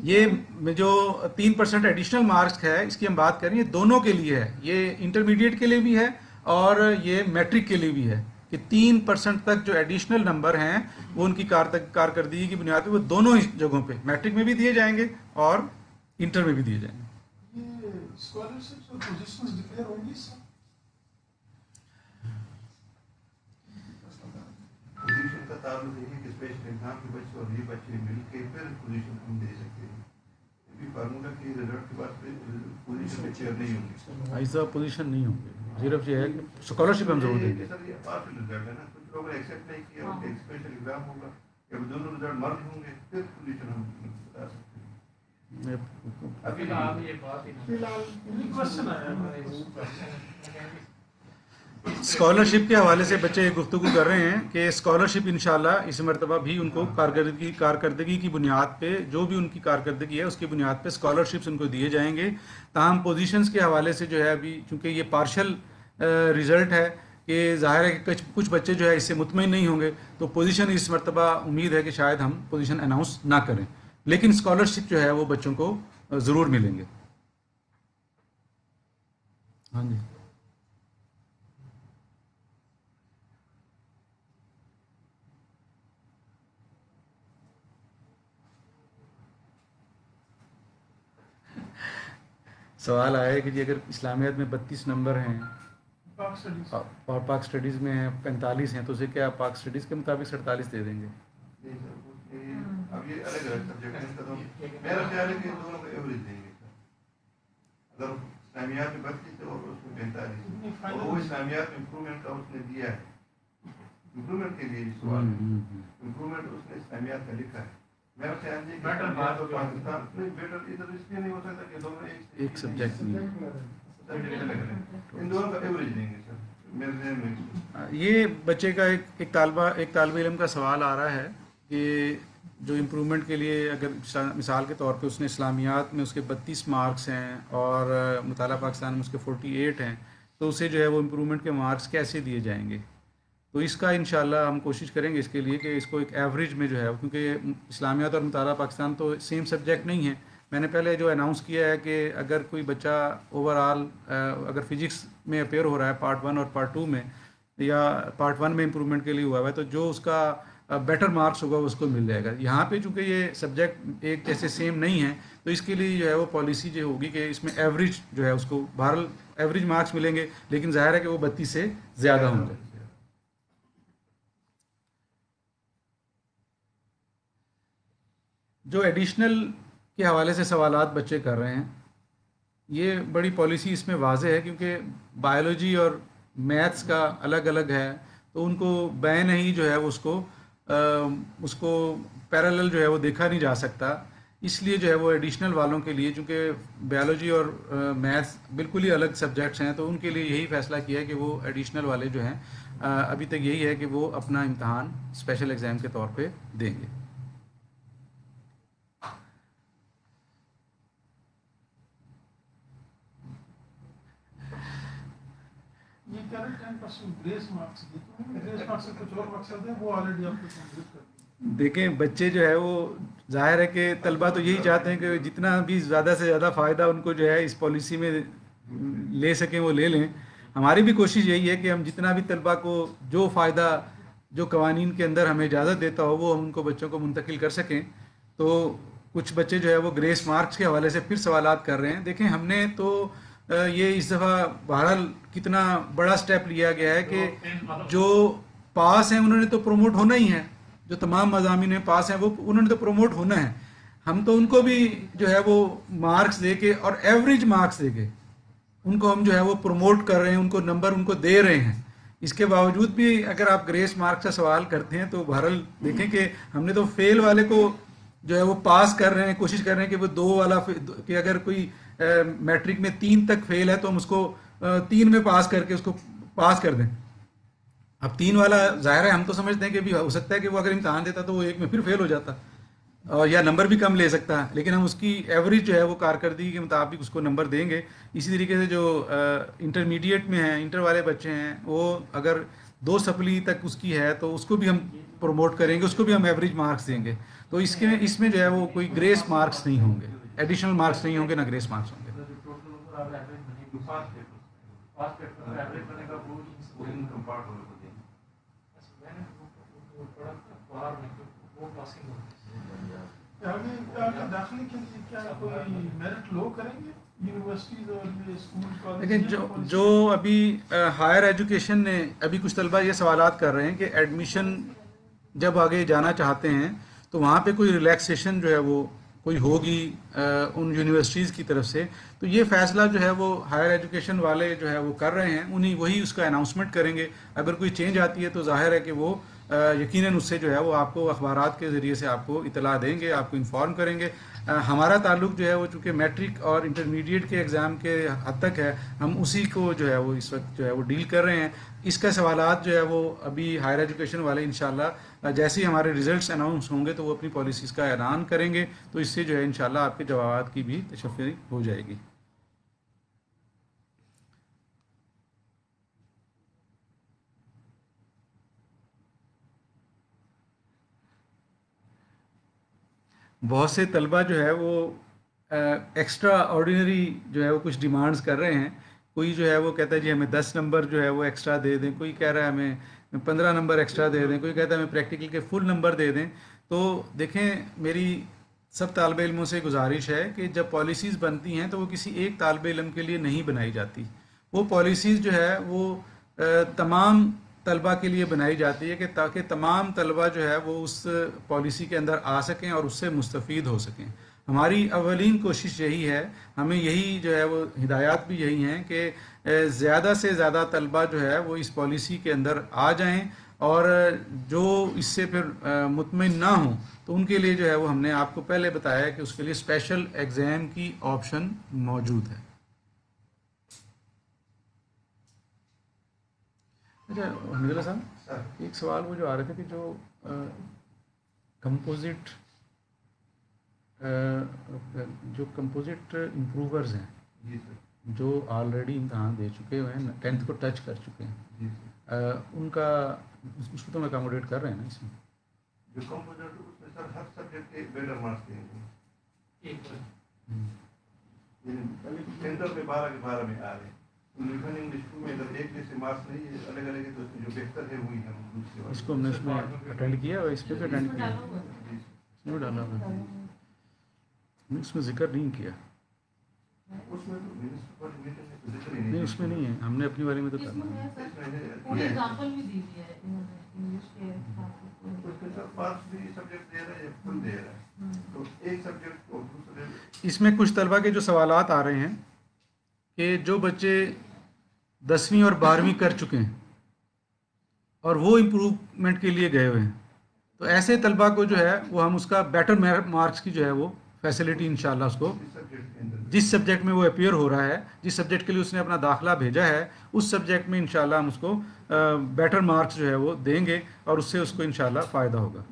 S1: یہ جو 3% ایڈیشنل مارکس ہے اس کی ہم بات کریں، یہ دونوں کے لیے ہے، یہ انٹرمیڈیٹ کے لیے بھی ہے اور یہ میٹرک کے لیے بھی ہے کہ 3% تک جو ایڈیشنل نمبر ہیں وہ ان کی کارکردگی کی بنیاد پہ وہ دونوں ہی جگہوں پہ میٹرک میں بھی دیے جائیں گے اور انٹر میں بھی دیے جائیں گے.
S4: اسکالرشپ اور پوزیشنز ڈکلیئر ہوں گی سر؟
S2: پوزیشن کا تعلق ہے کہ اسپیشل ایگزام کے بچے اور یہ بچے مل کے پھر پوزیشن ہم دے سکتے ہیں. ابھی فارمولا کی رزلٹ کے بعد پوزیشن میں چیئر نہیں ہوں گے،
S1: ایسا پوزیشن نہیں ہوں گے. صرف یہ ہے کہ اسکالرشپ ہم ضرور دیں گے.
S2: سر یہ پارشل رزلٹ ہے نا، کچھ لوگوں نے ایکسیپٹ نہیں کیا کہ اسپیشل ایگزام ہوگا، جب دونوں رزلٹ مرج ہوں گے پھر پوزیشن ہم بتا سکتے ہیں. ابھی
S4: کوشچن آیا
S1: اسکالرشپ کے حوالے سے بچے گفتگو کر رہے ہیں کہ اسکالرشپ انشاءاللہ اس مرتبہ بھی ان کو کارکردگی کی بنیاد پہ جو بھی ان کی کارکردگی ہے اس کی بنیاد پہ اسکالرشپس ان کو دیے جائیں گے. تاہم پوزیشنز کے حوالے سے جو ہے ابھی چونکہ یہ پارشل رزلٹ ہے کہ ظاہر ہے کہ کچھ بچے جو ہے اس سے مطمئن نہیں ہوں گے تو پوزیشن اس مرتبہ امید ہے کہ شاید ہم پوزیشن اناؤنس نہ کریں، لیکن اسکالرشپ جو ہے وہ بچوں کو ضرور ملیں گے. ہاں جی. سوال آیا ہے کہ جی اگر اسلامیات میں 32 نمبر ہیں اور پاک سٹڈیز میں 45 ہیں تو اسے کیا پاک سٹڈیز کے مطابق 47 دے دیں گے؟
S2: اب یہ الگ الگ سبجیکٹ ہیں. میرا خیال ہے کہ دونوں کا ایوریج دیں گے. اگر اسلامیات میں 32 اور اس میں 45 اور وہ اسلامیات میں امپرومنٹ کا اس نے دیا ہے، امپرومنٹ کے لیے سوال امپرومنٹ اس نے اسلامیات کا لکھا ہے. میرا خیال ہے کہ پاکستان میں بیٹر ادھر اس لیے نہیں ہو سکتا کہ دونوں
S1: ایک سبجیکٹ میں
S2: ان دونوں کا ایوریج دیں گے. سر میرے ذہن میں
S1: یہ بچے کا ایک طالب علم کا سوال آ رہا ہے کہ جو امپرومنٹ کے لیے اگر مثال کے طور پہ اس نے اسلامیات میں اس کے 32 مارکس ہیں اور مطالعہ پاکستان میں اس کے 48 ہیں تو اسے جو ہے وہ امپرومنٹ کے مارکس کیسے دیے جائیں گے؟ تو اس کا انشاءاللہ ہم کوشش کریں گے اس کے لیے کہ اس کو ایک ایوریج میں جو ہے، کیونکہ اسلامیات اور مطالعہ پاکستان تو سیم سبجیکٹ نہیں ہیں. میں نے پہلے جو اناؤنس کیا ہے کہ اگر کوئی بچہ اوور آل اگر فزکس میں اپیئر ہو رہا ہے پارٹ 1 اور پارٹ 2 میں یا پارٹ 1 میں امپرومنٹ کے لیے ہوا ہے تو جو اس کا بیٹر مارکس ہوگا اس کو مل جائے گا. یہاں پہ چونکہ یہ سبجیکٹ ایک جیسے سیم نہیں ہیں تو اس کے لیے جو ہے وہ پالیسی جو ہوگی کہ اس میں ایوریج جو ہے اس کو بہرحال ایوریج مارکس ملیں گے، لیکن ظاہر ہے کہ وہ 32 سے زیادہ ہوں گے. جو ایڈیشنل کے حوالے سے سوالات بچے کر رہے ہیں، یہ بڑی پالیسی اس میں واضح ہے کیونکہ بایولوجی اور میتھس کا الگ الگ ہے تو ان کو بین ہی جو ہے اس کو پیرالل جو ہے وہ دیکھا نہیں جا سکتا. اس لیے جو ہے وہ ایڈیشنل والوں کے لیے چونکہ بایولوجی اور میتھس بالکل ہی الگ سبجیکٹس ہیں تو ان کے لیے یہی فیصلہ کیا ہے کہ وہ ایڈیشنل والے جو ہیں ابھی تک یہی ہے کہ وہ اپنا امتحان اسپیشل ایگزام کے طور پہ دیں گے.
S4: یہ کہہ رہے 10% گریس مارکس گریس مارکس سے کچھ اور مقصد ہے وہ آلریڈی آپ کو کمپلیٹ کر دیں.
S1: دیکھیں بچے جو ہے وہ ظاہر ہے کہ طلبہ تو یہی چاہتے ہیں کہ جتنا بھی زیادہ سے زیادہ فائدہ ان کو جو ہے اس پالیسی میں لے سکیں وہ لے لیں. ہماری بھی کوشش یہی ہے کہ ہم جتنا بھی طلبہ کو جو فائدہ جو قوانین کے اندر ہمیں اجازت دیتا ہو وہ ہم ان کو بچوں کو منتقل کر سکیں. تو کچھ بچے جو ہے وہ گریس مارکس کے حوالے سے پھر سوالات کر رہے ہیں. دیکھیں ہم نے تو یہ اس دفعہ بہرحال کتنا بڑا سٹیپ لیا گیا ہے کہ جو پاس ہیں انہوں نے تو پروموٹ ہونا ہی ہے, جو تمام مضامین میں پاس ہیں وہ انہوں نے تو پروموٹ ہونا ہے. ہم تو ان کو بھی جو ہے وہ مارکس دے کے اور ایوریج مارکس دے کے ان کو ہم جو ہے وہ پروموٹ کر رہے ہیں, ان کو نمبر ان کو دے رہے ہیں. اس کے باوجود بھی اگر آپ گریس مارکس کا سوال کرتے ہیں تو بہرحال دیکھیں کہ ہم نے تو فیل والے کو جو ہے وہ پاس کر رہے ہیں, کوشش کر رہے ہیں کہ وہ 2 والا کہ اگر کوئی میٹرک میں 3 تک فیل ہے تو ہم اس کو 3 میں پاس کر کے اس کو پاس کر دیں. اب 3 والا ظاہر ہے ہم تو سمجھتے ہیں کہ بھی ہو سکتا ہے کہ وہ اگر امتحان دیتا تو وہ 1 میں پھر فیل ہو جاتا یا نمبر بھی کم لے سکتا ہے, لیکن ہم اس کی ایوریج جو ہے وہ کارکردگی کے مطابق اس کو نمبر دیں گے. اسی طریقے سے جو انٹرمیڈیٹ میں ہیں, انٹر والے بچے ہیں, وہ اگر 2 سپلی تک اس کی ہے تو اس کو بھی ہم پروموٹ کریں گے, اس کو بھی ہم ایوریج مارکس دیں گے. تو اس میں جو ہے وہ کوئی گریس مارکس نہیں ہوں گے, ایڈیشنل مارکس نہیں ہوں گے, نہ گریس مارکس ہوں گے.
S4: داخلے کے لیے کیا کوئی میرٹ لو کریں گے یونیورسٹیز اور اسکول کالج؟
S1: لیکن جو ابھی ہائر ایجوکیشن نے ابھی کچھ طلبہ یہ سوالات کر رہے ہیں کہ ایڈمیشن جب آگے جانا چاہتے ہیں تو وہاں پہ کوئی ریلیکسیشن جو ہے وہ کوئی ہوگی ان یونیورسٹیز کی طرف سے, تو یہ فیصلہ جو ہے وہ ہائر ایجوکیشن والے جو ہے وہ کر رہے ہیں, وہی اس کا اناؤنسمنٹ کریں گے. اگر کوئی چینج آتی ہے تو ظاہر ہے کہ وہ یقیناً اس سے جو ہے وہ آپ کو اخبارات کے ذریعے سے آپ کو اطلاع دیں گے, آپ کو انفارم کریں گے. ہمارا تعلق جو ہے وہ چونکہ میٹرک اور انٹرمیڈیٹ کے ایگزام کے حد تک ہے, ہم اسی کو جو ہے وہ اس وقت جو ہے وہ ڈیل کر رہے ہیں. اس کا سوالات جو ہے وہ ابھی ہائر ایجوکیشن والے انشاءاللہ جیسے ہی ہمارے ریزلٹس اناؤنس ہوں گے تو وہ اپنی پالیسیز کا اعلان کریں گے, تو اس سے جو ہے انشاءاللہ آپ کے جوابات کی بھی تشفی ہو جائے گی. بہت سے طلبہ جو ہے وہ ایکسٹرا آرڈینری جو ہے وہ کچھ ڈیمانڈز کر رہے ہیں. کوئی جو ہے وہ کہتا ہے جی ہمیں 10 نمبر جو ہے وہ ایکسٹرا دے دیں, کوئی کہہ رہا ہے ہمیں 15 نمبر ایکسٹرا دے دیں, کوئی کہتا ہے ہمیں پریکٹیکل کے فل نمبر دے دیں. تو دیکھیں میری سب طالب علموں سے گزارش ہے کہ جب پالیسیز بنتی ہیں تو وہ کسی ایک طالب علم کے لیے نہیں بنائی جاتی. وہ پالیسیز جو ہے وہ تمام طلبہ کے لیے بنائی جاتی ہے کہ تاکہ تمام طلبہ جو ہے وہ اس پالیسی کے اندر آ سکیں اور اس سے مستفید ہو سکیں. ہماری اولین کوشش یہی ہے, ہمیں یہی جو ہے وہ ہدایات بھی یہی ہیں کہ زیادہ سے زیادہ طلبہ جو ہے وہ اس پالیسی کے اندر آ جائیں, اور جو اس سے پھر مطمئن نہ ہوں تو ان کے لیے جو ہے وہ ہم نے آپ کو پہلے بتایا ہے کہ اس کے لیے اسپیشل ایگزام کی آپشن موجود ہے. اچھا حمید اللہ صاحب, ایک سوال وہ جو آ رہے تھے کہ جو کمپوزٹ امپروورز ہیں جو آلریڈی امتحان دے چکے ہوئے ہیں, 10th کو ٹچ کر چکے ہیں, ان کا اس کو تو ہم اکاموڈیٹ کر رہے ہیں نا اس میں.
S2: جو کمپوزٹ اس میں سر ہر سبجیکٹ کے بیٹر مارکس دیں گے, یعنی سینٹر پہ 12 کے 12 میں آ رہے ہیں. انگلش میں اگر ایک جیسے مارکس نہیں ہے, الگ الگ ہے, تو اس میں جو بہتر ہے وہی ہم دوسرے
S1: اس کو ہم نے اس میں اٹینڈ کیا اور اس پہ بھی اٹینڈ کیا, اس میں ڈالا ہوا ہے, اس میں ذکر نہیں کیا. نہیں اس میں نہیں ہے, ہم نے اپنی والی میں تو
S5: پورے ایگزامپل بھی دی ہے انگلش کے
S1: اس میں کچھ طلبہ کے جو سوالات آ رہے ہیں کہ جو بچے 10ویں اور 12ویں کر چکے ہیں اور وہ امپروومنٹ کے لیے گئے ہوئے ہیں, تو ایسے طلبہ کو جو ہے وہ ہم اس کا بیٹر مارکس کی جو ہے وہ فیسلٹی انشاءاللہ اس کو جس سبجیکٹ میں وہ اپیئر ہو رہا ہے, جس سبجیکٹ کے لیے اس نے اپنا داخلہ بھیجا ہے, اس سبجیکٹ میں انشاءاللہ ہم اس کو بیٹر مارکس جو ہے وہ دیں گے اور اس سے اس کو انشاءاللہ فائدہ ہوگا.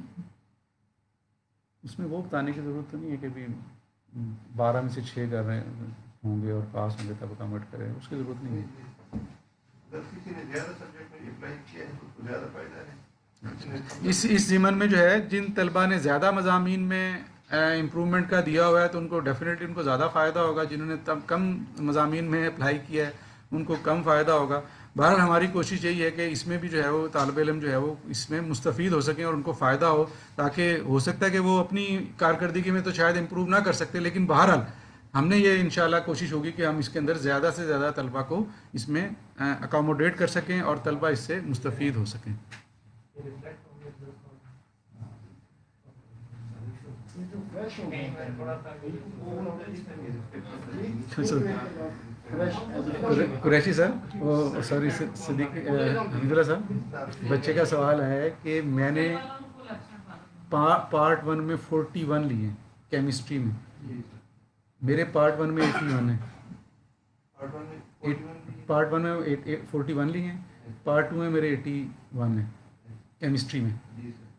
S1: اس میں وہ بتانے کی ضرورت تو نہیں ہے کہ بھی 12 میں سے 6 کر رہے ہوں گے اور پاس ہوں گے تب اکاموڈیٹ کریں, اس کی ضرورت نہیں ہے. اس ضمن میں جو ہے جن طلبہ نے زیادہ مضامین میں امپرومنٹ کا دیا ہوا ہے تو ان کو ڈیفینیٹلی ان کو زیادہ فائدہ ہوگا. جنہوں نے کم مضامین میں اپلائی کیا ہے ان کو کم فائدہ ہوگا. بہرحال ہماری کوشش یہی ہے کہ اس میں بھی جو ہے وہ طالب علم جو ہے وہ اس میں مستفید ہو سکیں اور ان کو فائدہ ہو، تاکہ ہو سکتا ہے کہ وہ اپنی کارکردگی میں تو شاید امپروو نہ کر سکتے، لیکن بہرحال ہم نے یہ انشاءاللہ کوشش ہوگی کہ ہم اس کے اندر زیادہ سے زیادہ طلبہ کو اس میں اکاموڈیٹ کر سکیں اور طلبہ اس سے مستفید ہو سکیں. قریشی صاحب، وہ سوری صدیق حمیداللہ صاحب، بچے کا سوال ہے کہ میں نے پارٹ 1 میں 41 لیے کیمسٹری میں، میرے پارٹ 1 میں 81 ہیں، پارٹ 1 میں 41 لیے ہیں، پارٹ 2 میں میرے 81 ہیں کیمسٹری میں.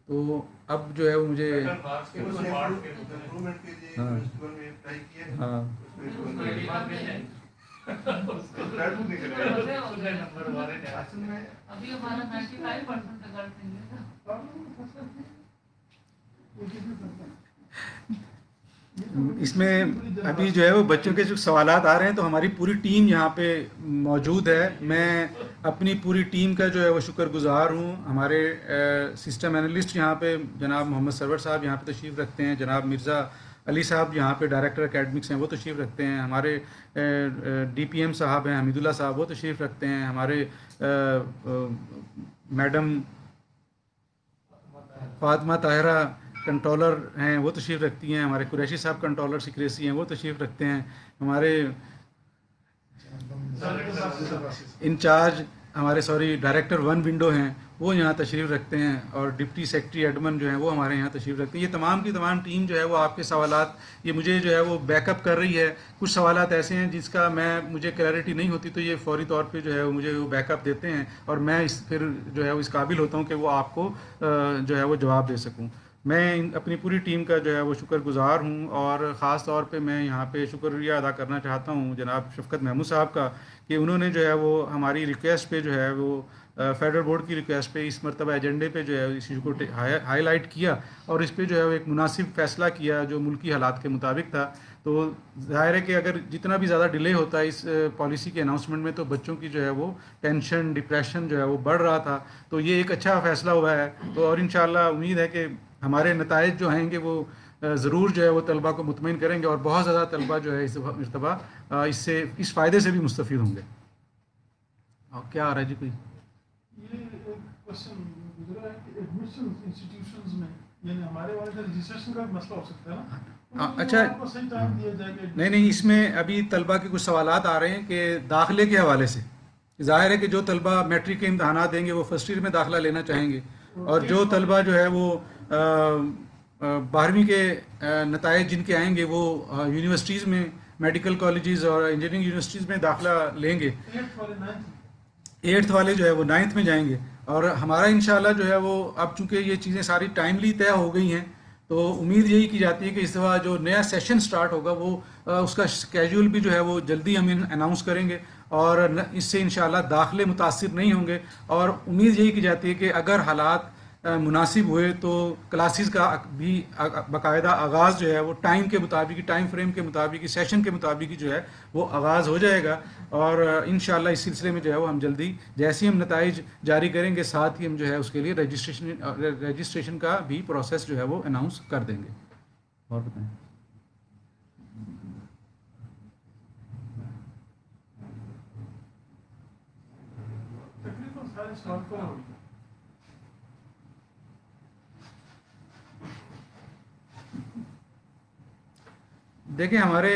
S1: تو اب جو ہے وہ مجھے ہاں
S5: ابھی ہمارا 95% اگر
S1: اس میں ابھی جو ہے وہ بچوں کے جو سوالات آ رہے ہیں تو ہماری پوری ٹیم یہاں پہ موجود ہے. میں اپنی پوری ٹیم کا جو ہے وہ شکر گزار ہوں. ہمارے سسٹم انالسٹ یہاں پہ جناب محمد سرور صاحب یہاں پہ تشریف رکھتے ہیں، جناب مرزا علی صاحب یہاں پہ ڈائریکٹر اکیڈمکس ہیں وہ تشریف رکھتے ہیں، ہمارے ڈی پی ایم صاحب ہیں حمید اللہ صاحب وہ تشریف رکھتے ہیں، ہمارے میڈم فاطمہ طاہرہ کنٹرولر ہیں وہ تشریف رکھتی ہیں، ہمارے قریشی صاحب کنٹرولر سیکریسی ہیں وہ تشریف رکھتے ہیں، ہمارے انچارج ہمارے ڈائریکٹر 1 ونڈو ہیں وہ یہاں تشریف رکھتے ہیں، اور ڈپٹی سیکرٹری ایڈمن جو ہیں وہ ہمارے یہاں تشریف رکھتے ہیں. یہ تمام کی تمام ٹیم جو ہے وہ آپ کے سوالات یہ مجھے جو ہے وہ بیک اپ کر رہی ہے. کچھ سوالات ایسے ہیں جس کا مجھے کلیئرٹی نہیں ہوتی تو یہ فوری طور پہ جو ہے وہ مجھے وہ بیک اپ دیتے ہیں، اور میں پھر جو ہے وہ اس قابل ہوتا ہوں کہ وہ آپ کو جو ہے وہ جواب دے سکوں. میں اپنی پوری ٹیم کا جو ہے وہ شکر گزار ہوں، اور خاص طور پہ میں یہاں پہ شکریہ ادا کرنا چاہتا ہوں جناب شفقت محمود صاحب کا کہ انہوں نے جو ہے وہ ہماری ریکویسٹ پہ جو ہے وہ فیڈرل بورڈ کی ریکویسٹ پہ اس مرتبہ ایجنڈے پہ جو ہے اس ایشو کو ہائی لائٹ کیا اور اس پہ جو ہے وہ ایک مناسب فیصلہ کیا جو ملکی حالات کے مطابق تھا. تو ظاہر ہے کہ اگر جتنا بھی زیادہ ڈیلے ہوتا ہے اس پالیسی کے اناؤنسمنٹ میں تو بچوں کی جو ہے وہ ٹینشن ڈپریشن جو ہے وہ بڑھ رہا تھا. تو یہ ایک اچھا فیصلہ ہوا ہے. تو اور انشاءاللہ امید ہے کہ ہمارے نتائج جو ہیں گے وہ ضرور جو ہے وہ طلبہ کو مطمئن کریں گے، اور بہت زیادہ طلبہ جو ہے اس مرتبہ اس فائدے سے بھی مستفید ہوں گے. اور کیا آ رہا ہے جی کوئی
S4: یہ ایک کوشچن گزرا ہے کہ ایڈمیشن انسٹیٹیوشنز میں یعنی ہمارے والے کا رجسٹریشن کا مسئلہ ہو سکتا ہے نا؟
S1: اچھا
S4: صحیح ٹائم دیا جائے گا؟
S1: نہیں اس میں ابھی طلبہ کے کچھ سوالات آ رہے ہیں کہ داخلے کے حوالے سے ظاہر ہے کہ جو طلبہ میٹرک کے امتحانات دیں گے وہ فرسٹ ایئر میں داخلہ لینا چاہیں گے، اور جو طلبہ جو ہے وہ 12ویں کے نتائج جن کے آئیں گے وہ یونیورسٹیز میں میڈیکل کالجز اور انجینئرنگ یونیورسٹیز میں داخلہ لیں گے. 8th والے جو ہے وہ 9th میں جائیں گے. اور ہمارا انشاءاللہ جو ہے وہ اب چونکہ یہ چیزیں ساری ٹائملی طے ہو گئی ہیں تو امید یہی کی جاتی ہے کہ اس دفعہ جو نیا سیشن سٹارٹ ہوگا وہ اس کا اسکیجول بھی جو ہے وہ جلدی ہم اناؤنس کریں گے، اور اس سے انشاءاللہ داخلے متاثر نہیں ہوں گے. اور امید یہی کی جاتی ہے کہ اگر حالات مناسب ہوئے تو کلاسز کا بھی باقاعدہ آغاز جو ہے وہ ٹائم کے مطابق ٹائم فریم کے مطابق سیشن کے مطابق جو ہے وہ آغاز ہو جائے گا. اور انشاءاللہ اس سلسلے میں جو ہے وہ ہم جلدی جیسے ہی ہم نتائج جاری کریں گے ساتھ ہی ہم جو ہے اس کے لیے رجسٹریشن کا بھی پروسیس جو ہے وہ اناؤنس کر دیں گے. اور بتائیں
S4: تقریباً سارے سوال کو
S1: دیکھیں ہمارے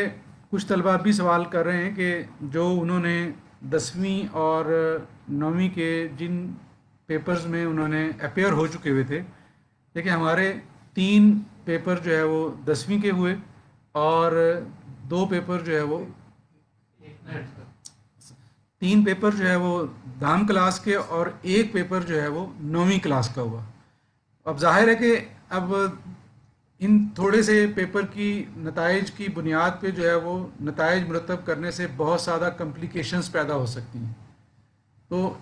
S1: کچھ طلبہ بھی سوال کر رہے ہیں کہ جو انہوں نے 10ویں اور 9ویں کے جن پیپرز میں انہوں نے اپیئر ہو چکے ہوئے تھے، دیکھیں ہمارے 3 پیپر جو ہے وہ 10ویں کے ہوئے اور 2 پیپر جو ہے وہ 3 پیپر جو ہے وہ 10 کلاس کے اور 1 پیپر جو ہے وہ 9ویں کلاس کا ہوا. اب ظاہر ہے کہ اب ان تھوڑے سے پیپر کی نتائج کی بنیاد پہ جو ہے وہ نتائج مرتب کرنے سے بہت زیادہ کمپلیکیشنز پیدا ہو سکتی ہیں. تو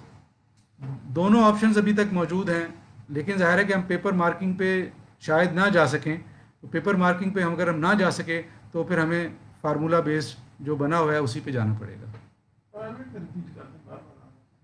S1: دونوں آپشنز ابھی تک موجود ہیں، لیکن ظاہر ہے کہ ہم پیپر مارکنگ پہ شاید نہ جا سکیں. تو پیپر مارکنگ پہ اگر ہم نہ جا سکیں تو پھر ہمیں فارمولہ بیسڈ جو بنا ہوا ہے اسی پہ جانا پڑے گا.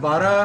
S1: 12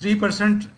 S1: 3%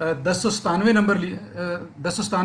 S1: 1097